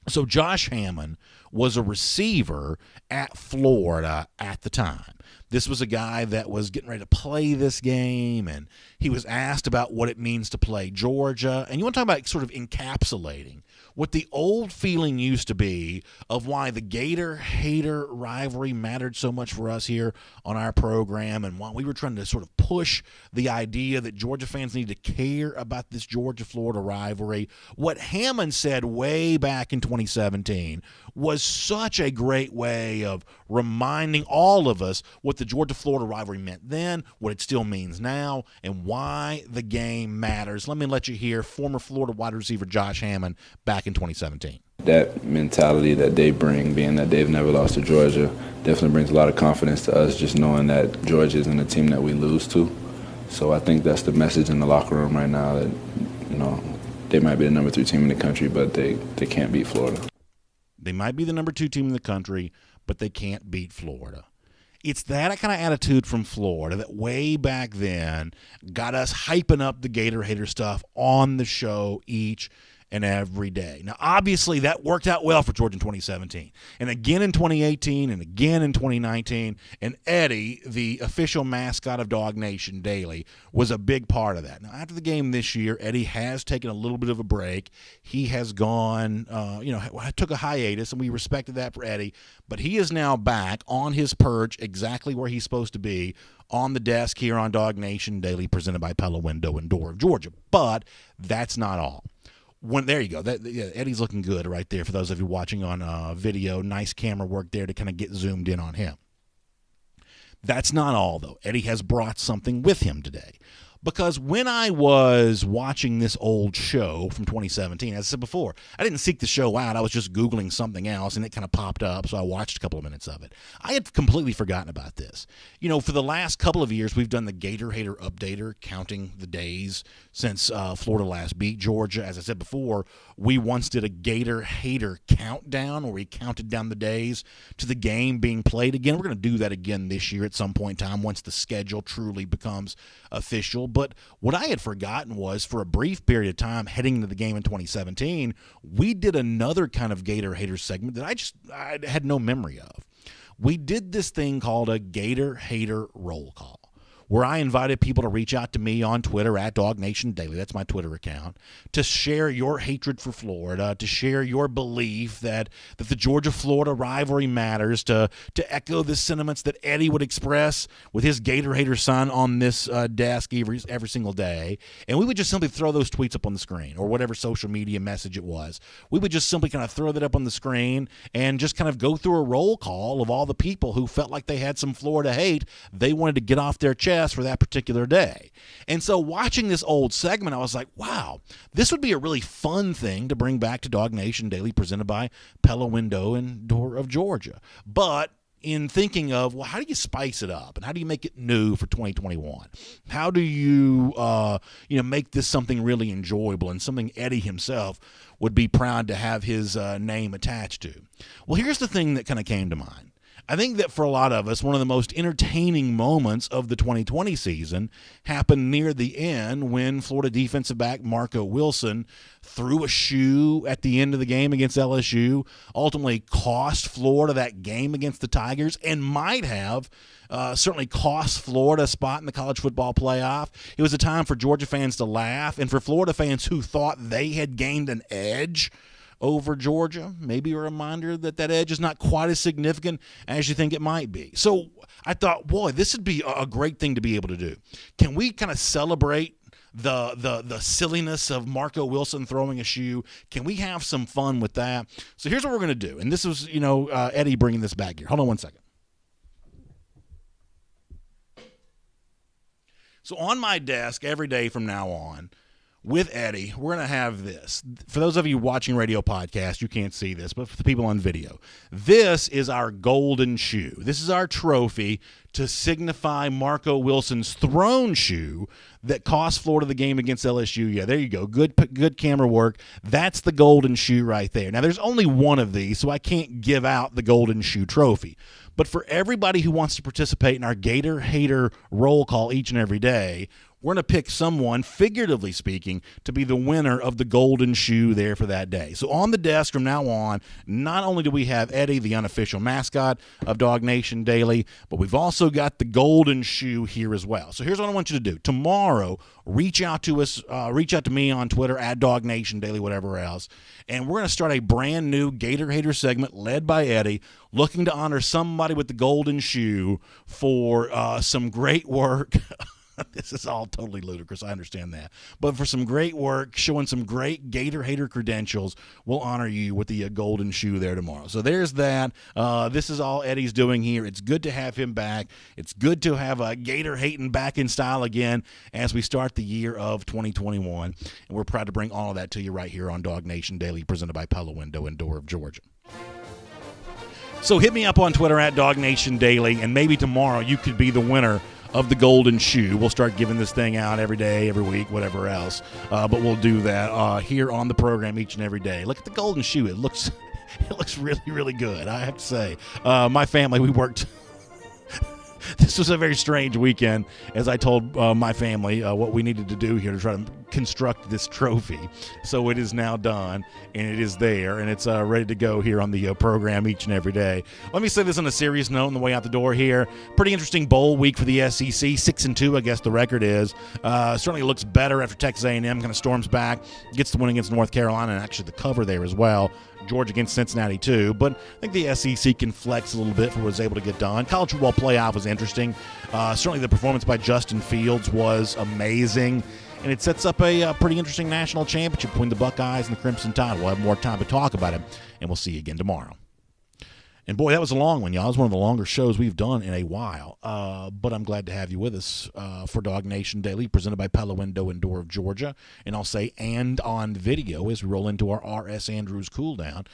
So Josh Hammond was a receiver at Florida at the time. This was a guy that was getting ready to play this game, and he was asked about what it means to play Georgia. And you want to talk about sort of encapsulating what the old feeling used to be of why the Gator-Hater rivalry mattered so much for us here on our program, and why we were trying to sort of push the idea that Georgia fans need to care about this Georgia-Florida rivalry. What Hammond said way back in 2017 was such a great way of reminding all of us what the Georgia-Florida rivalry meant then, what it still means now, and why the game matters. Let me let you hear former Florida wide receiver Josh Hammond back in 2017. That mentality that they bring, being that they've never lost to Georgia, definitely brings a lot of confidence to us, just knowing that Georgia isn't a team that we lose to. So I think that's the message in the locker room right now, that, they might be the number 3 team in the country, but they can't beat Florida. They might be the number 2 team in the country, but they can't beat Florida. It's that kind of attitude from Florida that way back then got us hyping up the Gator Hater stuff on the show each and every day. Now, obviously, that worked out well for Georgia in 2017, and again in 2018, and again in 2019. And Eddie, the official mascot of DawgNation Daily, was a big part of that. Now, after the game this year, Eddie has taken a little bit of a break. He has gone, took a hiatus, and we respected that for Eddie. But he is now back on his perch, exactly where he's supposed to be, on the desk here on DawgNation Daily, presented by Pella Window and Door of Georgia. But that's not all. There you go. Eddie's looking good right there for those of you watching on video. Nice camera work there to kind of get zoomed in on him. That's not all, though. Eddie has brought something with him today. Because when I was watching this old show from 2017, as I said before, I didn't seek the show out. I was just Googling something else, and it kind of popped up, so I watched a couple of minutes of it. I had completely forgotten about this. For the last couple of years, we've done the Gator Hater Updater, counting the days since Florida last beat Georgia. As I said before, we once did a Gator Hater countdown, where we counted down the days to the game being played again. We're going to do that again this year at some point in time, once the schedule truly becomes official. But what I had forgotten was, for a brief period of time heading into the game in 2017, we did another kind of Gator Hater segment that I had no memory of. We did this thing called a Gator Hater Roll Call, where I invited people to reach out to me on Twitter at DawgNation Daily, that's my Twitter account, to share your hatred for Florida, to share your belief that the Georgia-Florida rivalry matters, to echo the sentiments that Eddie would express with his Gator Hater son on this desk every single day. And we would just simply throw those tweets up on the screen, or whatever social media message it was. We would just simply kind of throw that up on the screen and just kind of go through a roll call of all the people who felt like they had some Florida hate they wanted to get off their chest for that particular day. And so watching this old segment, I was like, wow, this would be a really fun thing to bring back to DawgNation Daily, presented by Pella Window and Door of Georgia. But in thinking of, well, how do you spice it up, and how do you make it new for 2021? How do you, make this something really enjoyable and something Eddie himself would be proud to have his name attached to? Well, here's the thing that kind of came to mind. I think that for a lot of us, one of the most entertaining moments of the 2020 season happened near the end, when Florida defensive back Marco Wilson threw a shoe at the end of the game against LSU, ultimately cost Florida that game against the Tigers, and might have certainly cost Florida a spot in the college football playoff. It was a time for Georgia fans to laugh, and for Florida fans who thought they had gained an edge over Georgia, maybe a reminder that edge is not quite as significant as you think it might be. So I thought, boy, this would be a great thing to be able to do. Can we kind of celebrate the silliness of Marco Wilson throwing a shoe? Can we have some fun with that? So here's what we're going to do. And this was, Eddie bringing this back here. Hold on one second. So on my desk every day from now on with Eddie, we're going to have this. For those of you watching radio podcast, you can't see this, but for the people on video, this is our golden shoe. This is our trophy to signify Marco Wilson's throne shoe that cost Florida the game against LSU. Yeah, there you go. Good camera work. That's the golden shoe right there. Now, there's only one of these, so I can't give out the golden shoe trophy. But for everybody who wants to participate in our Gator Hater roll call each and every day, we're going to pick someone, figuratively speaking, to be the winner of the golden shoe there for that day. So on the desk from now on, not only do we have Eddie, the unofficial mascot of DawgNation Daily, but we've also got the golden shoe here as well. So here's what I want you to do. Tomorrow, reach out to us, reach out to me on Twitter, at DawgNation Daily, whatever else, and we're going to start a brand new Gator Hater segment led by Eddie, looking to honor somebody with the golden shoe for some great work. This is all totally ludicrous. I understand that. But for some great work, showing some great Gator Hater credentials, we'll honor you with the golden shoe there tomorrow. So there's that. This is all Eddie's doing here. It's good to have him back. It's good to have Gator hating back in style again as we start the year of 2021. And we're proud to bring all of that to you right here on DawgNation Daily, presented by Pella Window and Door of Georgia. So hit me up on Twitter at DawgNation Daily, and maybe tomorrow you could be the winner of the golden shoe. We'll start giving this thing out every day, every week, whatever else. But we'll do that here on the program each and every day. Look at the golden shoe. It looks really, really good, I have to say. My family, we worked. This was a very strange weekend as I told my family what we needed to do here to try to construct this trophy. So it is now done, and it is there, and it's ready to go here on the program each and every day. Let me say this on a serious note on the way out the door here. Pretty interesting bowl week for the SEC. 6-2, I guess the record is. Certainly looks better after Texas A&M kind of storms back, gets the win against North Carolina, and actually the cover there as well. Georgia against Cincinnati too, but I think the SEC can flex a little bit for what was able to get done. College football playoff was interesting. Certainly the performance by Justin Fields was amazing, and it sets up a pretty interesting national championship between the Buckeyes and the Crimson Tide. We'll have more time to talk about it, and we'll see you again tomorrow. And boy, that was a long one, y'all. It was one of the longer shows we've done in a while. But I'm glad to have you with us for DawgNation Daily, presented by Pella Window and Door of Georgia. And I'll say, and on video as we roll into our R.S. Andrews cool down.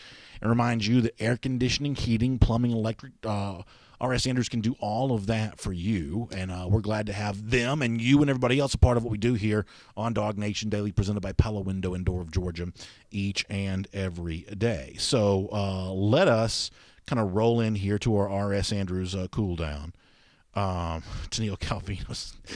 And remind you that air conditioning, heating, plumbing, electric, R.S. Andrews can do all of that for you. And we're glad to have them and you and everybody else a part of what we do here on DawgNation Daily, presented by Pella Window and Door of Georgia each and every day. So let us kind of roll in here to our R.S. Andrews cool down. Tennille Calvino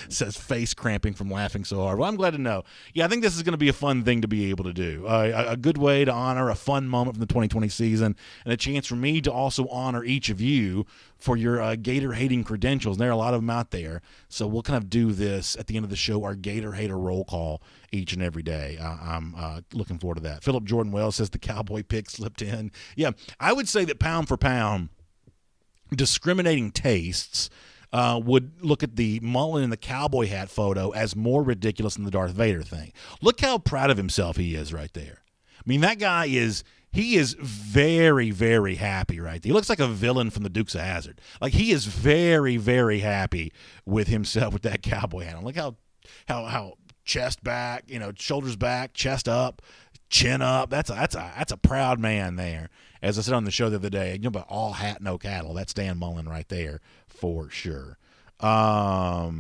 says face cramping from laughing so hard. Well, I'm glad to know. Yeah, I think this is going to be a fun thing to be able to do. A good way to honor a fun moment from the 2020 season, and a chance for me to also honor each of you for your Gator hating credentials. And there are a lot of them out there. So we'll kind of do this at the end of the show, our Gator hater roll call each and every day. I'm looking forward to that. Philip Jordan Wells says the cowboy pick slipped in. Yeah, I would say that pound for pound, discriminating tastes would look at the Mullen and the cowboy hat photo as more ridiculous than the Darth Vader thing. Look how proud of himself he is right there. I mean, that guy is very, very happy right there. He looks like a villain from the Dukes of Hazzard. Like, he is very, very happy with himself with that cowboy hat on. Look how chest back, shoulders back, chest up, chin up. That's a proud man there. As I said on the show the other day, about all hat, no cattle. That's Dan Mullen right there for sure. Let's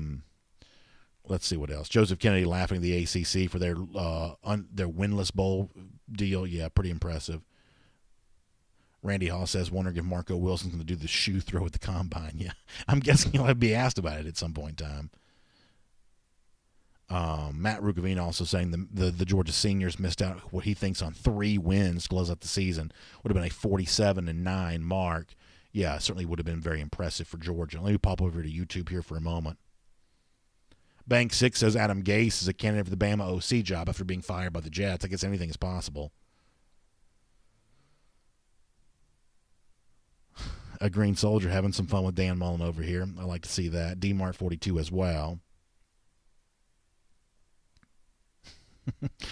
see what else. Joseph Kennedy laughing at the ACC for their winless bowl deal. Yeah, pretty impressive. Randy Hall says, wondering if Marco Wilson's going to do the shoe throw at the combine. Yeah, I'm guessing he'll be asked about it at some point in time. Matt Rukavina also saying the Georgia seniors missed out what he thinks on 3 wins to close out the season. Would have been a 47-9 mark. Yeah, certainly would have been very impressive for Georgia. Let me pop over to YouTube here for a moment. Bank 6 says Adam Gase is a candidate for the Bama OC job after being fired by the Jets. I guess anything is possible. A Green Soldier having some fun with Dan Mullen over here. I like to see that. DMart 42 as well.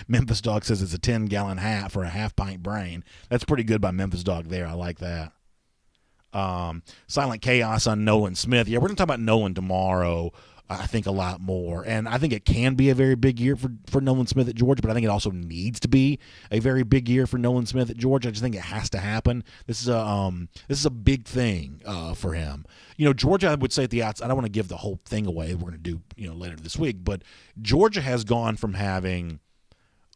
Memphis Dog says it's a 10-gallon hat for a half-pint brain. That's pretty good by Memphis Dog there. I like that. Silent Chaos on Nolan Smith. Yeah, we're going to talk about Nolan tomorrow I think, a lot more. And I think it can be a very big year for Nolan Smith at Georgia, but I think it also needs to be a very big year for Nolan Smith at Georgia. I just think it has to happen. This is a big thing for him. Georgia, I would say at the outside, I don't want to give the whole thing away. We're going to do later this week, but Georgia has gone from having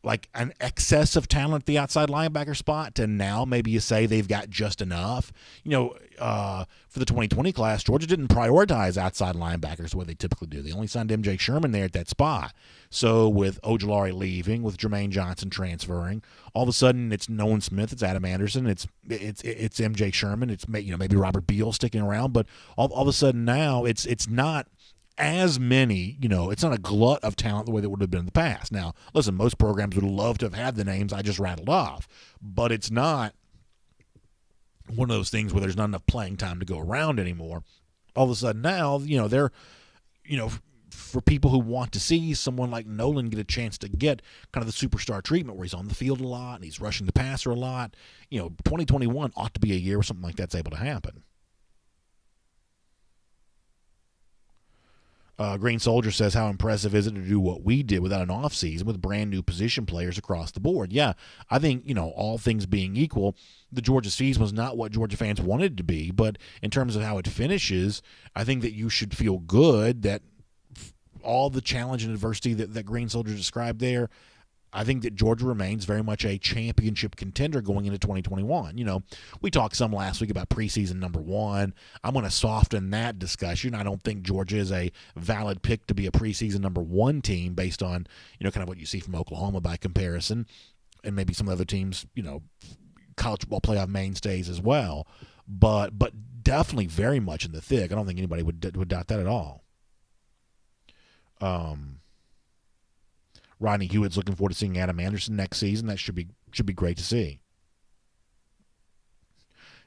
like an excess of talent at the outside linebacker spot to now maybe you say they've got just enough. For the 2020 class, Georgia didn't prioritize outside linebackers the way they typically do. They only signed MJ Sherman there at that spot. So with Ojulari leaving, with Jermaine Johnson transferring, all of a sudden it's Nolan Smith, it's Adam Anderson, it's MJ Sherman, it's maybe Robert Beal sticking around, but all of a sudden now it's not as many, it's not a glut of talent the way that would have been in the past. Now, listen, most programs would love to have had the names I just rattled off, but it's not one of those things where there's not enough playing time to go around anymore. All of a sudden now, they're, for people who want to see someone like Nolan get a chance to get kind of the superstar treatment where he's on the field a lot and he's rushing the passer a lot, 2021 ought to be a year where something like that's able to happen. Green Soldier says, how impressive is it to do what we did without an offseason with brand new position players across the board? Yeah, I think, all things being equal, the Georgia season was not what Georgia fans wanted it to be, but in terms of how it finishes, I think that you should feel good that all the challenge and adversity that Green Soldier described there, I think that Georgia remains very much a championship contender going into 2021. We talked some last week about preseason number 1. I'm going to soften that discussion. I don't think Georgia is a valid pick to be a preseason number 1 team based on, kind of what you see from Oklahoma by comparison, and maybe some other teams, college football playoff mainstays as well. But definitely very much in the thick. I don't think anybody would doubt that at all. Rodney Hewitt's looking forward to seeing Adam Anderson next season. That should be great to see.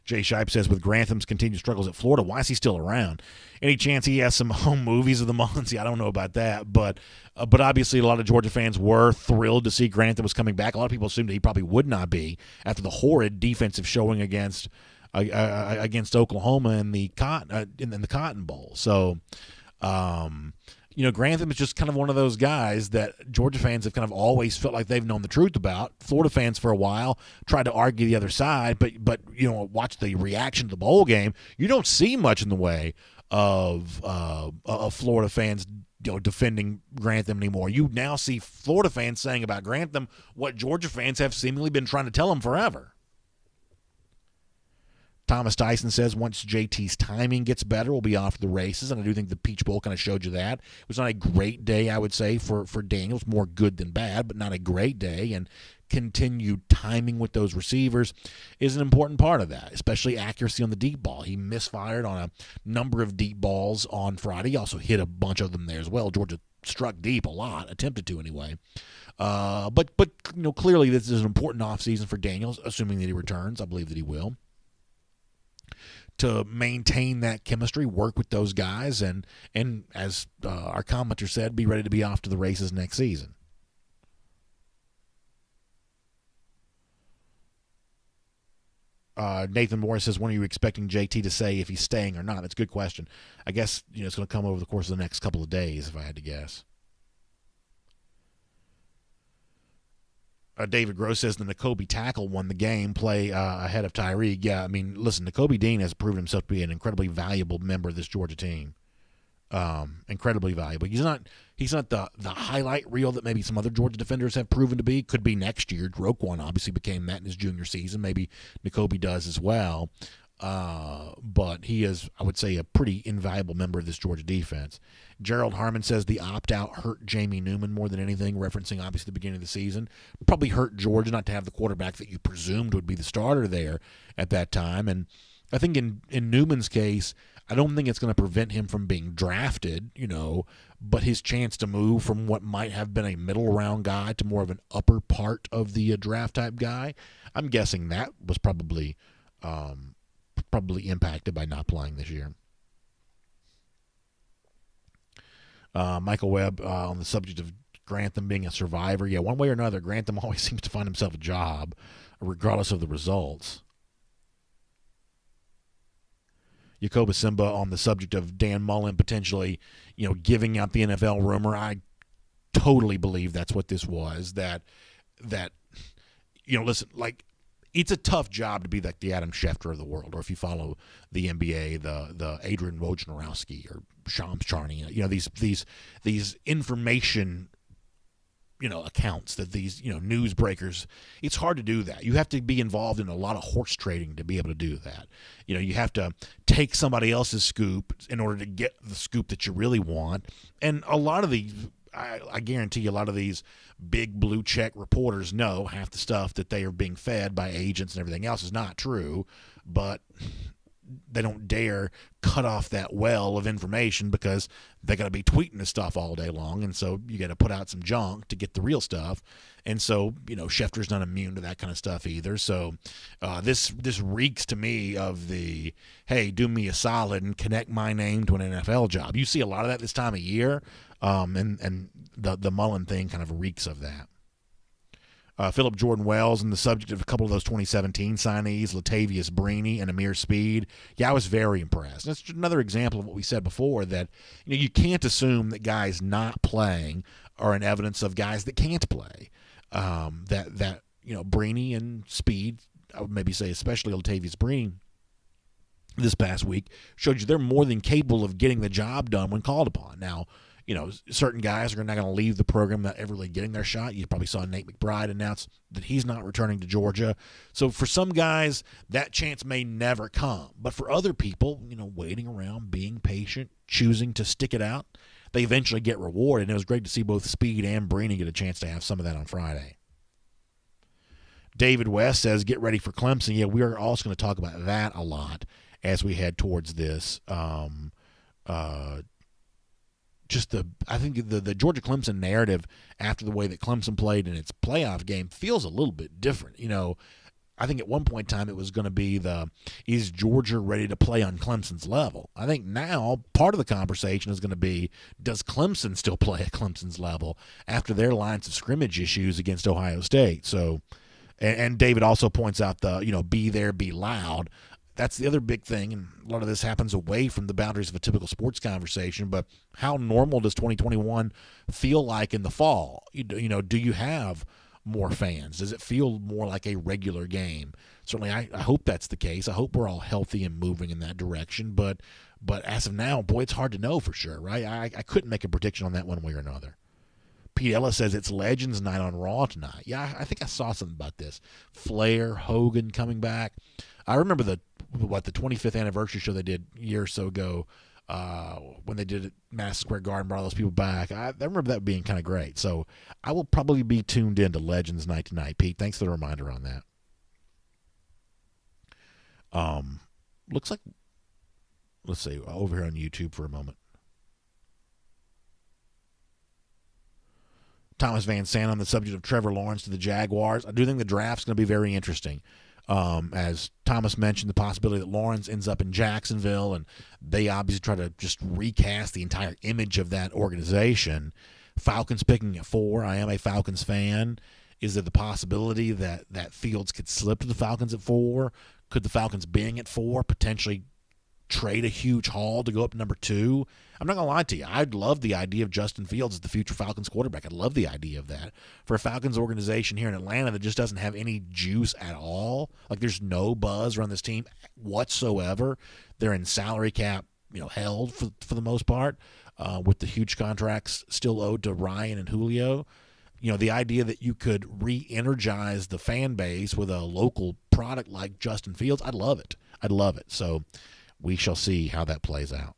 Jay Shipe says, with Grantham's continued struggles at Florida, why is he still around? Any chance he has some home movies of the month? I don't know about that, but obviously a lot of Georgia fans were thrilled to see Grantham was coming back. A lot of people assumed that he probably would not be after the horrid defensive showing against Oklahoma in the Cotton Bowl. So, Grantham is just kind of one of those guys that Georgia fans have kind of always felt like they've known the truth about. Florida fans for a while tried to argue the other side, but watch the reaction to the bowl game. You don't see much in the way of Florida fans defending Grantham anymore. You now see Florida fans saying about Grantham what Georgia fans have seemingly been trying to tell them forever. Thomas Dyson says once JT's timing gets better, we'll be off to the races, and I do think the Peach Bowl kind of showed you that. It was not a great day, I would say, for Daniels. More good than bad, but not a great day, and continued timing with those receivers is an important part of that, especially accuracy on the deep ball. He misfired on a number of deep balls on Friday. He also hit a bunch of them there as well. Georgia struck deep a lot, attempted to anyway. But clearly this is an important offseason for Daniels, assuming that he returns. I believe that he will. To maintain that chemistry, work with those guys, and as our commenter said, be ready to be off to the races next season. Nathan Morris says, when are you expecting JT to say if he's staying or not? That's a good question. I guess it's going to come over the course of the next couple of days, if I had to guess. David Gross says the Nakobe tackle won the game play ahead of Tyreek. Yeah, I mean, listen, Nakobe Dean has proven himself to be an incredibly valuable member of this Georgia team. Incredibly valuable. He's not the highlight reel that maybe some other Georgia defenders have proven to be. Could be next year. Roquan obviously became that in his junior season. Maybe Nakobe does as well. But he is, I would say, a pretty invaluable member of this Georgia defense. Gerald Harmon says the opt-out hurt Jamie Newman more than anything, referencing obviously the beginning of the season. Probably hurt Georgia not to have the quarterback that you presumed would be the starter there at that time. And I think in Newman's case, I don't think it's going to prevent him from being drafted, but his chance to move from what might have been a middle-round guy to more of an upper part of the draft-type guy, I'm guessing that was probably impacted by not playing this year. Michael Webb on the subject of Grantham being a survivor. Yeah, one way or another, Grantham always seems to find himself a job, regardless of the results. Jacoba Simba on the subject of Dan Mullen potentially, giving out the NFL rumor. I totally believe that's what this was. That listen, like, it's a tough job to be like the Adam Schefter of the world, or if you follow the NBA, the Adrian Wojnarowski or Shams Charania, these information, accounts, that these, newsbreakers. It's hard to do that. You have to be involved in a lot of horse trading to be able to do that. You have to take somebody else's scoop in order to get the scoop that you really want. And a lot of these, I guarantee you, a lot of these big blue check reporters know half the stuff that they are being fed by agents and everything else is not true, but they don't dare cut off that well of information because they got to be tweeting this stuff all day long, and so you got to put out some junk to get the real stuff. And so, Schefter's not immune to that kind of stuff either. So this reeks to me of the, hey, do me a solid and connect my name to an NFL job. You see a lot of that this time of year, and the Mullen thing kind of reeks of that. Philip Jordan Wells, and the subject of a couple of those 2017 signees, Latavius Brini and Amir Speed. Yeah, I was very impressed. That's another example of what we said before, that you can't assume that guys not playing are an evidence of guys that can't play. That Brini and Speed, I would maybe say especially Latavius Brini, this past week showed you they're more than capable of getting the job done when called upon. Now, certain guys are not going to leave the program without ever really getting their shot. You probably saw Nate McBride announce that he's not returning to Georgia. So for some guys, that chance may never come. But for other people, waiting around, being patient, choosing to stick it out, they eventually get rewarded. And it was great to see both Speed and Brini get a chance to have some of that on Friday. David West says, get ready for Clemson. Yeah, we are also going to talk about that a lot as we head towards this. I think the Georgia Clemson narrative after the way that Clemson played in its playoff game feels a little bit different. I think at one point in time it was going to be is Georgia ready to play on Clemson's level? I think now part of the conversation is going to be, does Clemson still play at Clemson's level after their lines of scrimmage issues against Ohio State? So, and David also points out be there, be loud. That's the other big thing, and a lot of this happens away from the boundaries of a typical sports conversation, but how normal does 2021 feel like in the fall? Do you have more fans? Does it feel more like a regular game? Certainly, I hope that's the case. I hope we're all healthy and moving in that direction, but as of now, boy, it's hard to know for sure, right? I couldn't make a prediction on that one way or another. Pete Ellis says it's Legends Night on Raw tonight. Yeah, I think I saw something about this. Flair, Hogan coming back. I remember the 25th anniversary show they did a year or so ago when they did it Madison Square Garden, brought all those people back. I remember that being kind of great. So I will probably be tuned in to Legends Night tonight, Pete. Thanks for the reminder on that. Looks like, let's see, over here on YouTube for a moment. Thomas Van Sant on the subject of Trevor Lawrence to the Jaguars. I do think the draft's going to be very interesting. As Thomas mentioned, the possibility that Lawrence ends up in Jacksonville, and they obviously try to just recast the entire image of that organization. Falcons picking at 4. I am a Falcons fan. Is there the possibility that Fields could slip to the Falcons at 4? Could the Falcons being at 4 potentially trade a huge haul to go up to number 2? I'm not going to lie to you. I'd love the idea of Justin Fields as the future Falcons quarterback. I'd love the idea of that. For a Falcons organization here in Atlanta that just doesn't have any juice at all, like there's no buzz around this team whatsoever. They're in salary cap, held for the most part, with the huge contracts still owed to Ryan and Julio. The idea that you could re-energize the fan base with a local product like Justin Fields, I'd love it. I'd love it. So we shall see how that plays out.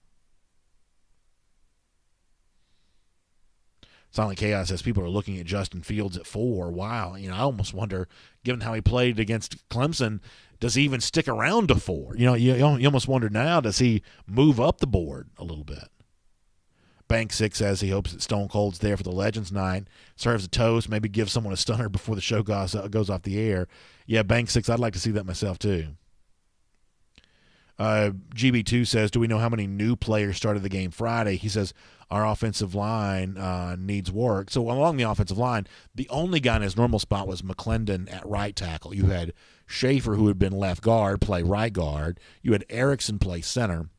Silent Chaos says people are looking at Justin Fields at 4. Wow. I almost wonder, given how he played against Clemson, does he even stick around to 4? You almost wonder now, does he move up the board a little bit? Bank 6 says he hopes that Stone Cold's there for the Legends Night, serves a toast, maybe gives someone a stunner before the show goes off the air. Yeah, Bank 6, I'd like to see that myself too. GB2 says, do we know how many new players started the game Friday? He says, our offensive line needs work. So along the offensive line, the only guy in his normal spot was McClendon at right tackle. You had Schaefer, who had been left guard, play right guard. You had Erickson play center.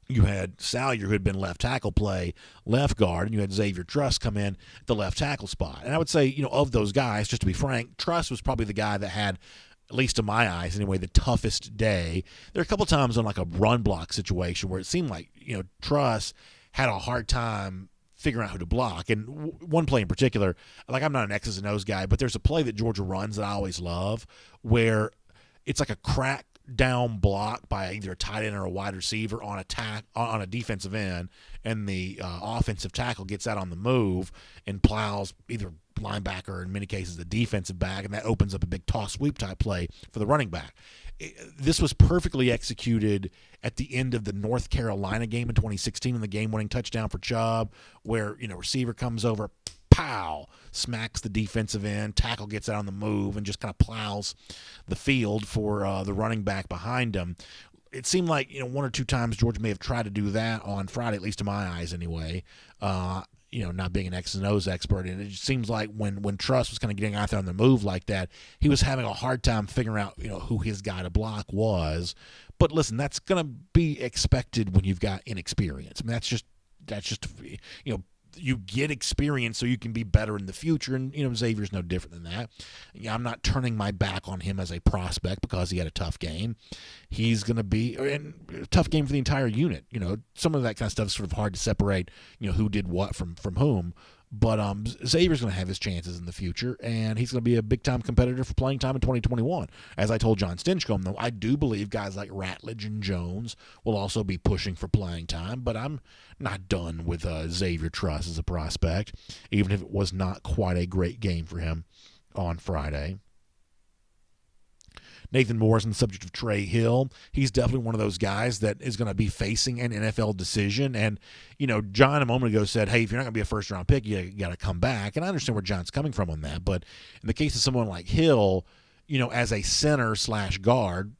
You had Salyer, who had been left tackle, play left guard, and you had Xavier Truss come in at the left tackle spot. And I would say, of those guys, just to be frank, Truss was probably the guy that had, at least to my eyes anyway, the toughest day. There are a couple times on like a run block situation where it seemed like, Truss had a hard time figuring out who to block. And one play in particular, like I'm not an X's and O's guy, but there's a play that Georgia runs that I always love where it's like a crack down block by either a tight end or a wide receiver on a defensive end, and the offensive tackle gets out on the move and plows either linebacker or in many cases the defensive back, and that opens up a big toss sweep type play for the running back. This was perfectly executed at the end of the North Carolina game in 2016 in the game-winning touchdown for Chubb, where receiver comes over, pow, smacks the defensive end, tackle gets out on the move, and just kind of plows the field for the running back behind him. It seemed like one or two times Georgia may have tried to do that on Friday, at least to my eyes anyway. Not being an X's and O's expert, and it just seems like when Truss was kind of getting out there on the move like that, he was having a hard time figuring out who his guy to block was. But listen, that's going to be expected when you've got inexperience. I mean, that's just you get experience so you can be better in the future, and Xavier's no different than that. I'm not turning my back on him as a prospect because he had a tough game. He's going to be a tough game for the entire unit. Some of that kind of stuff is sort of hard to separate, who did what from whom. But Xavier's going to have his chances in the future, and he's going to be a big-time competitor for playing time in 2021. As I told John Stinchcomb, though, I do believe guys like Ratledge and Jones will also be pushing for playing time, but I'm not done with Xavier Truss as a prospect, even if it was not quite a great game for him on Friday. Nathan Moore is on the subject of Trey Hill. He's definitely one of those guys that is going to be facing an NFL decision. And, John a moment ago said, hey, if you're not going to be a first-round pick, you got to come back. And I understand where John's coming from on that. But in the case of someone like Hill, as a center/guard,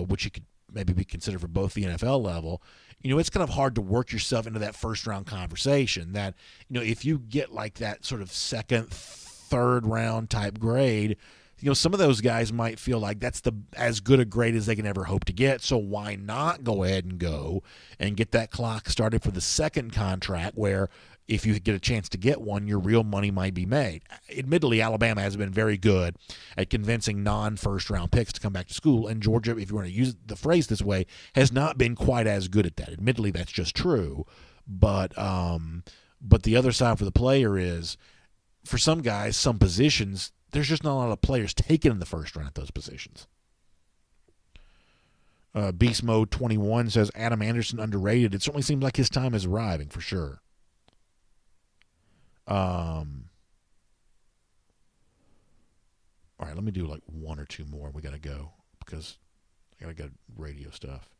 which he could maybe be considered for both the NFL level, it's kind of hard to work yourself into that first-round conversation that, if you get like that sort of second, third-round type grade, some of those guys might feel like that's as good a grade as they can ever hope to get. So why not go ahead and go and get that clock started for the second contract where if you get a chance to get one, your real money might be made. Admittedly, Alabama has been very good at convincing non-first-round picks to come back to school, and Georgia, if you want to use the phrase this way, has not been quite as good at that. Admittedly, that's just true. But the other side for the player is, for some guys, some positions, there's just not a lot of players taken in the first round at those positions. Beast Mode 21 says Adam Anderson underrated. It certainly seems like his time is arriving for sure. All right, let me do like one or two more. We got to go because I got to go radio stuff.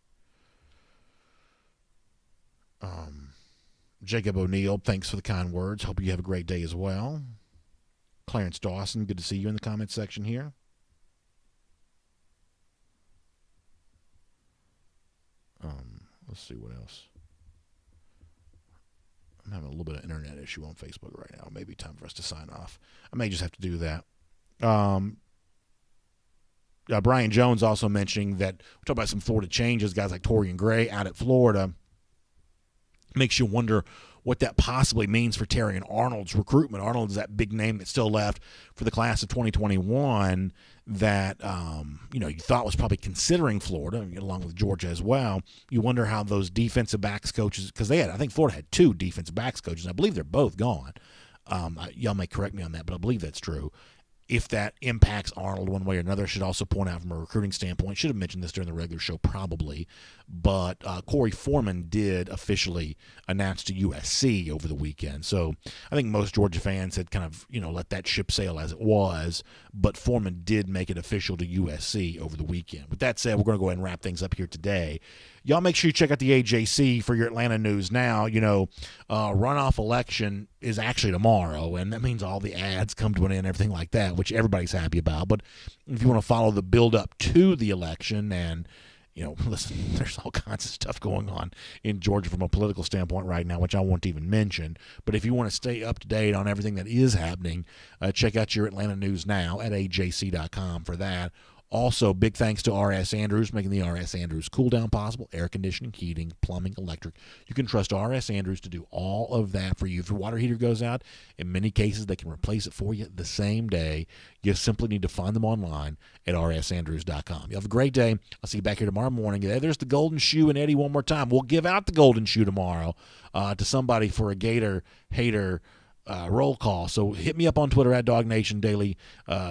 Jacob O'Neill, thanks for the kind words. Hope you have a great day as well. Clarence Dawson, good to see you in the comments section here. Let's see what else. I'm having a little bit of internet issue on Facebook right now. Maybe time for us to sign off. I may just have to do that. Brian Jones also mentioning that we talk about some Florida changes, guys like Torian Gray out at Florida. Makes you wonder what that possibly means for Terrion Arnold's recruitment. Arnold is that big name that's still left for the class of 2021 that, you thought was probably considering Florida, along with Georgia as well. You wonder how those defensive backs coaches, because I think Florida had 2 defensive backs coaches, and I believe they're both gone. Y'all may correct me on that, but I believe that's true. If that impacts Arnold one way or another, I should also point out from a recruiting standpoint, should have mentioned this during the regular show probably, but Corey Foreman did officially announce to USC over the weekend. So I think most Georgia fans had kind of, let that ship sail as it was, but Foreman did make it official to USC over the weekend. With that said, we're going to go ahead and wrap things up here today. Y'all make sure you check out the AJC for your Atlanta news now. Runoff election is actually tomorrow, and that means all the ads come to an end and everything like that, which everybody's happy about. But if you want to follow the build-up to the election and, listen, there's all kinds of stuff going on in Georgia from a political standpoint right now, which I won't even mention. But if you want to stay up to date on everything that is happening, check out your Atlanta news now at ajc.com for that. Also, big thanks to R.S. Andrews, making the R.S. Andrews cool down possible. Air conditioning, heating, plumbing, electric. You can trust R.S. Andrews to do all of that for you. If your water heater goes out, in many cases, they can replace it for you the same day. You simply need to find them online at rsandrews.com. You have a great day. I'll see you back here tomorrow morning. There's the golden shoe, and Eddie, one more time. We'll give out the golden shoe tomorrow to somebody for a Gator hater roll call. So hit me up on Twitter at DawgNation Daily.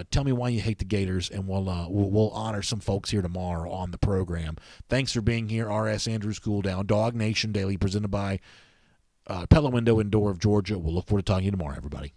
Tell me why you hate the Gators, and we'll honor some folks here tomorrow on the program. Thanks for being here, R.S. Andrews Cool Down. DawgNation Daily, presented by Pella Window and Door of Georgia. We'll look forward to talking to you tomorrow, everybody.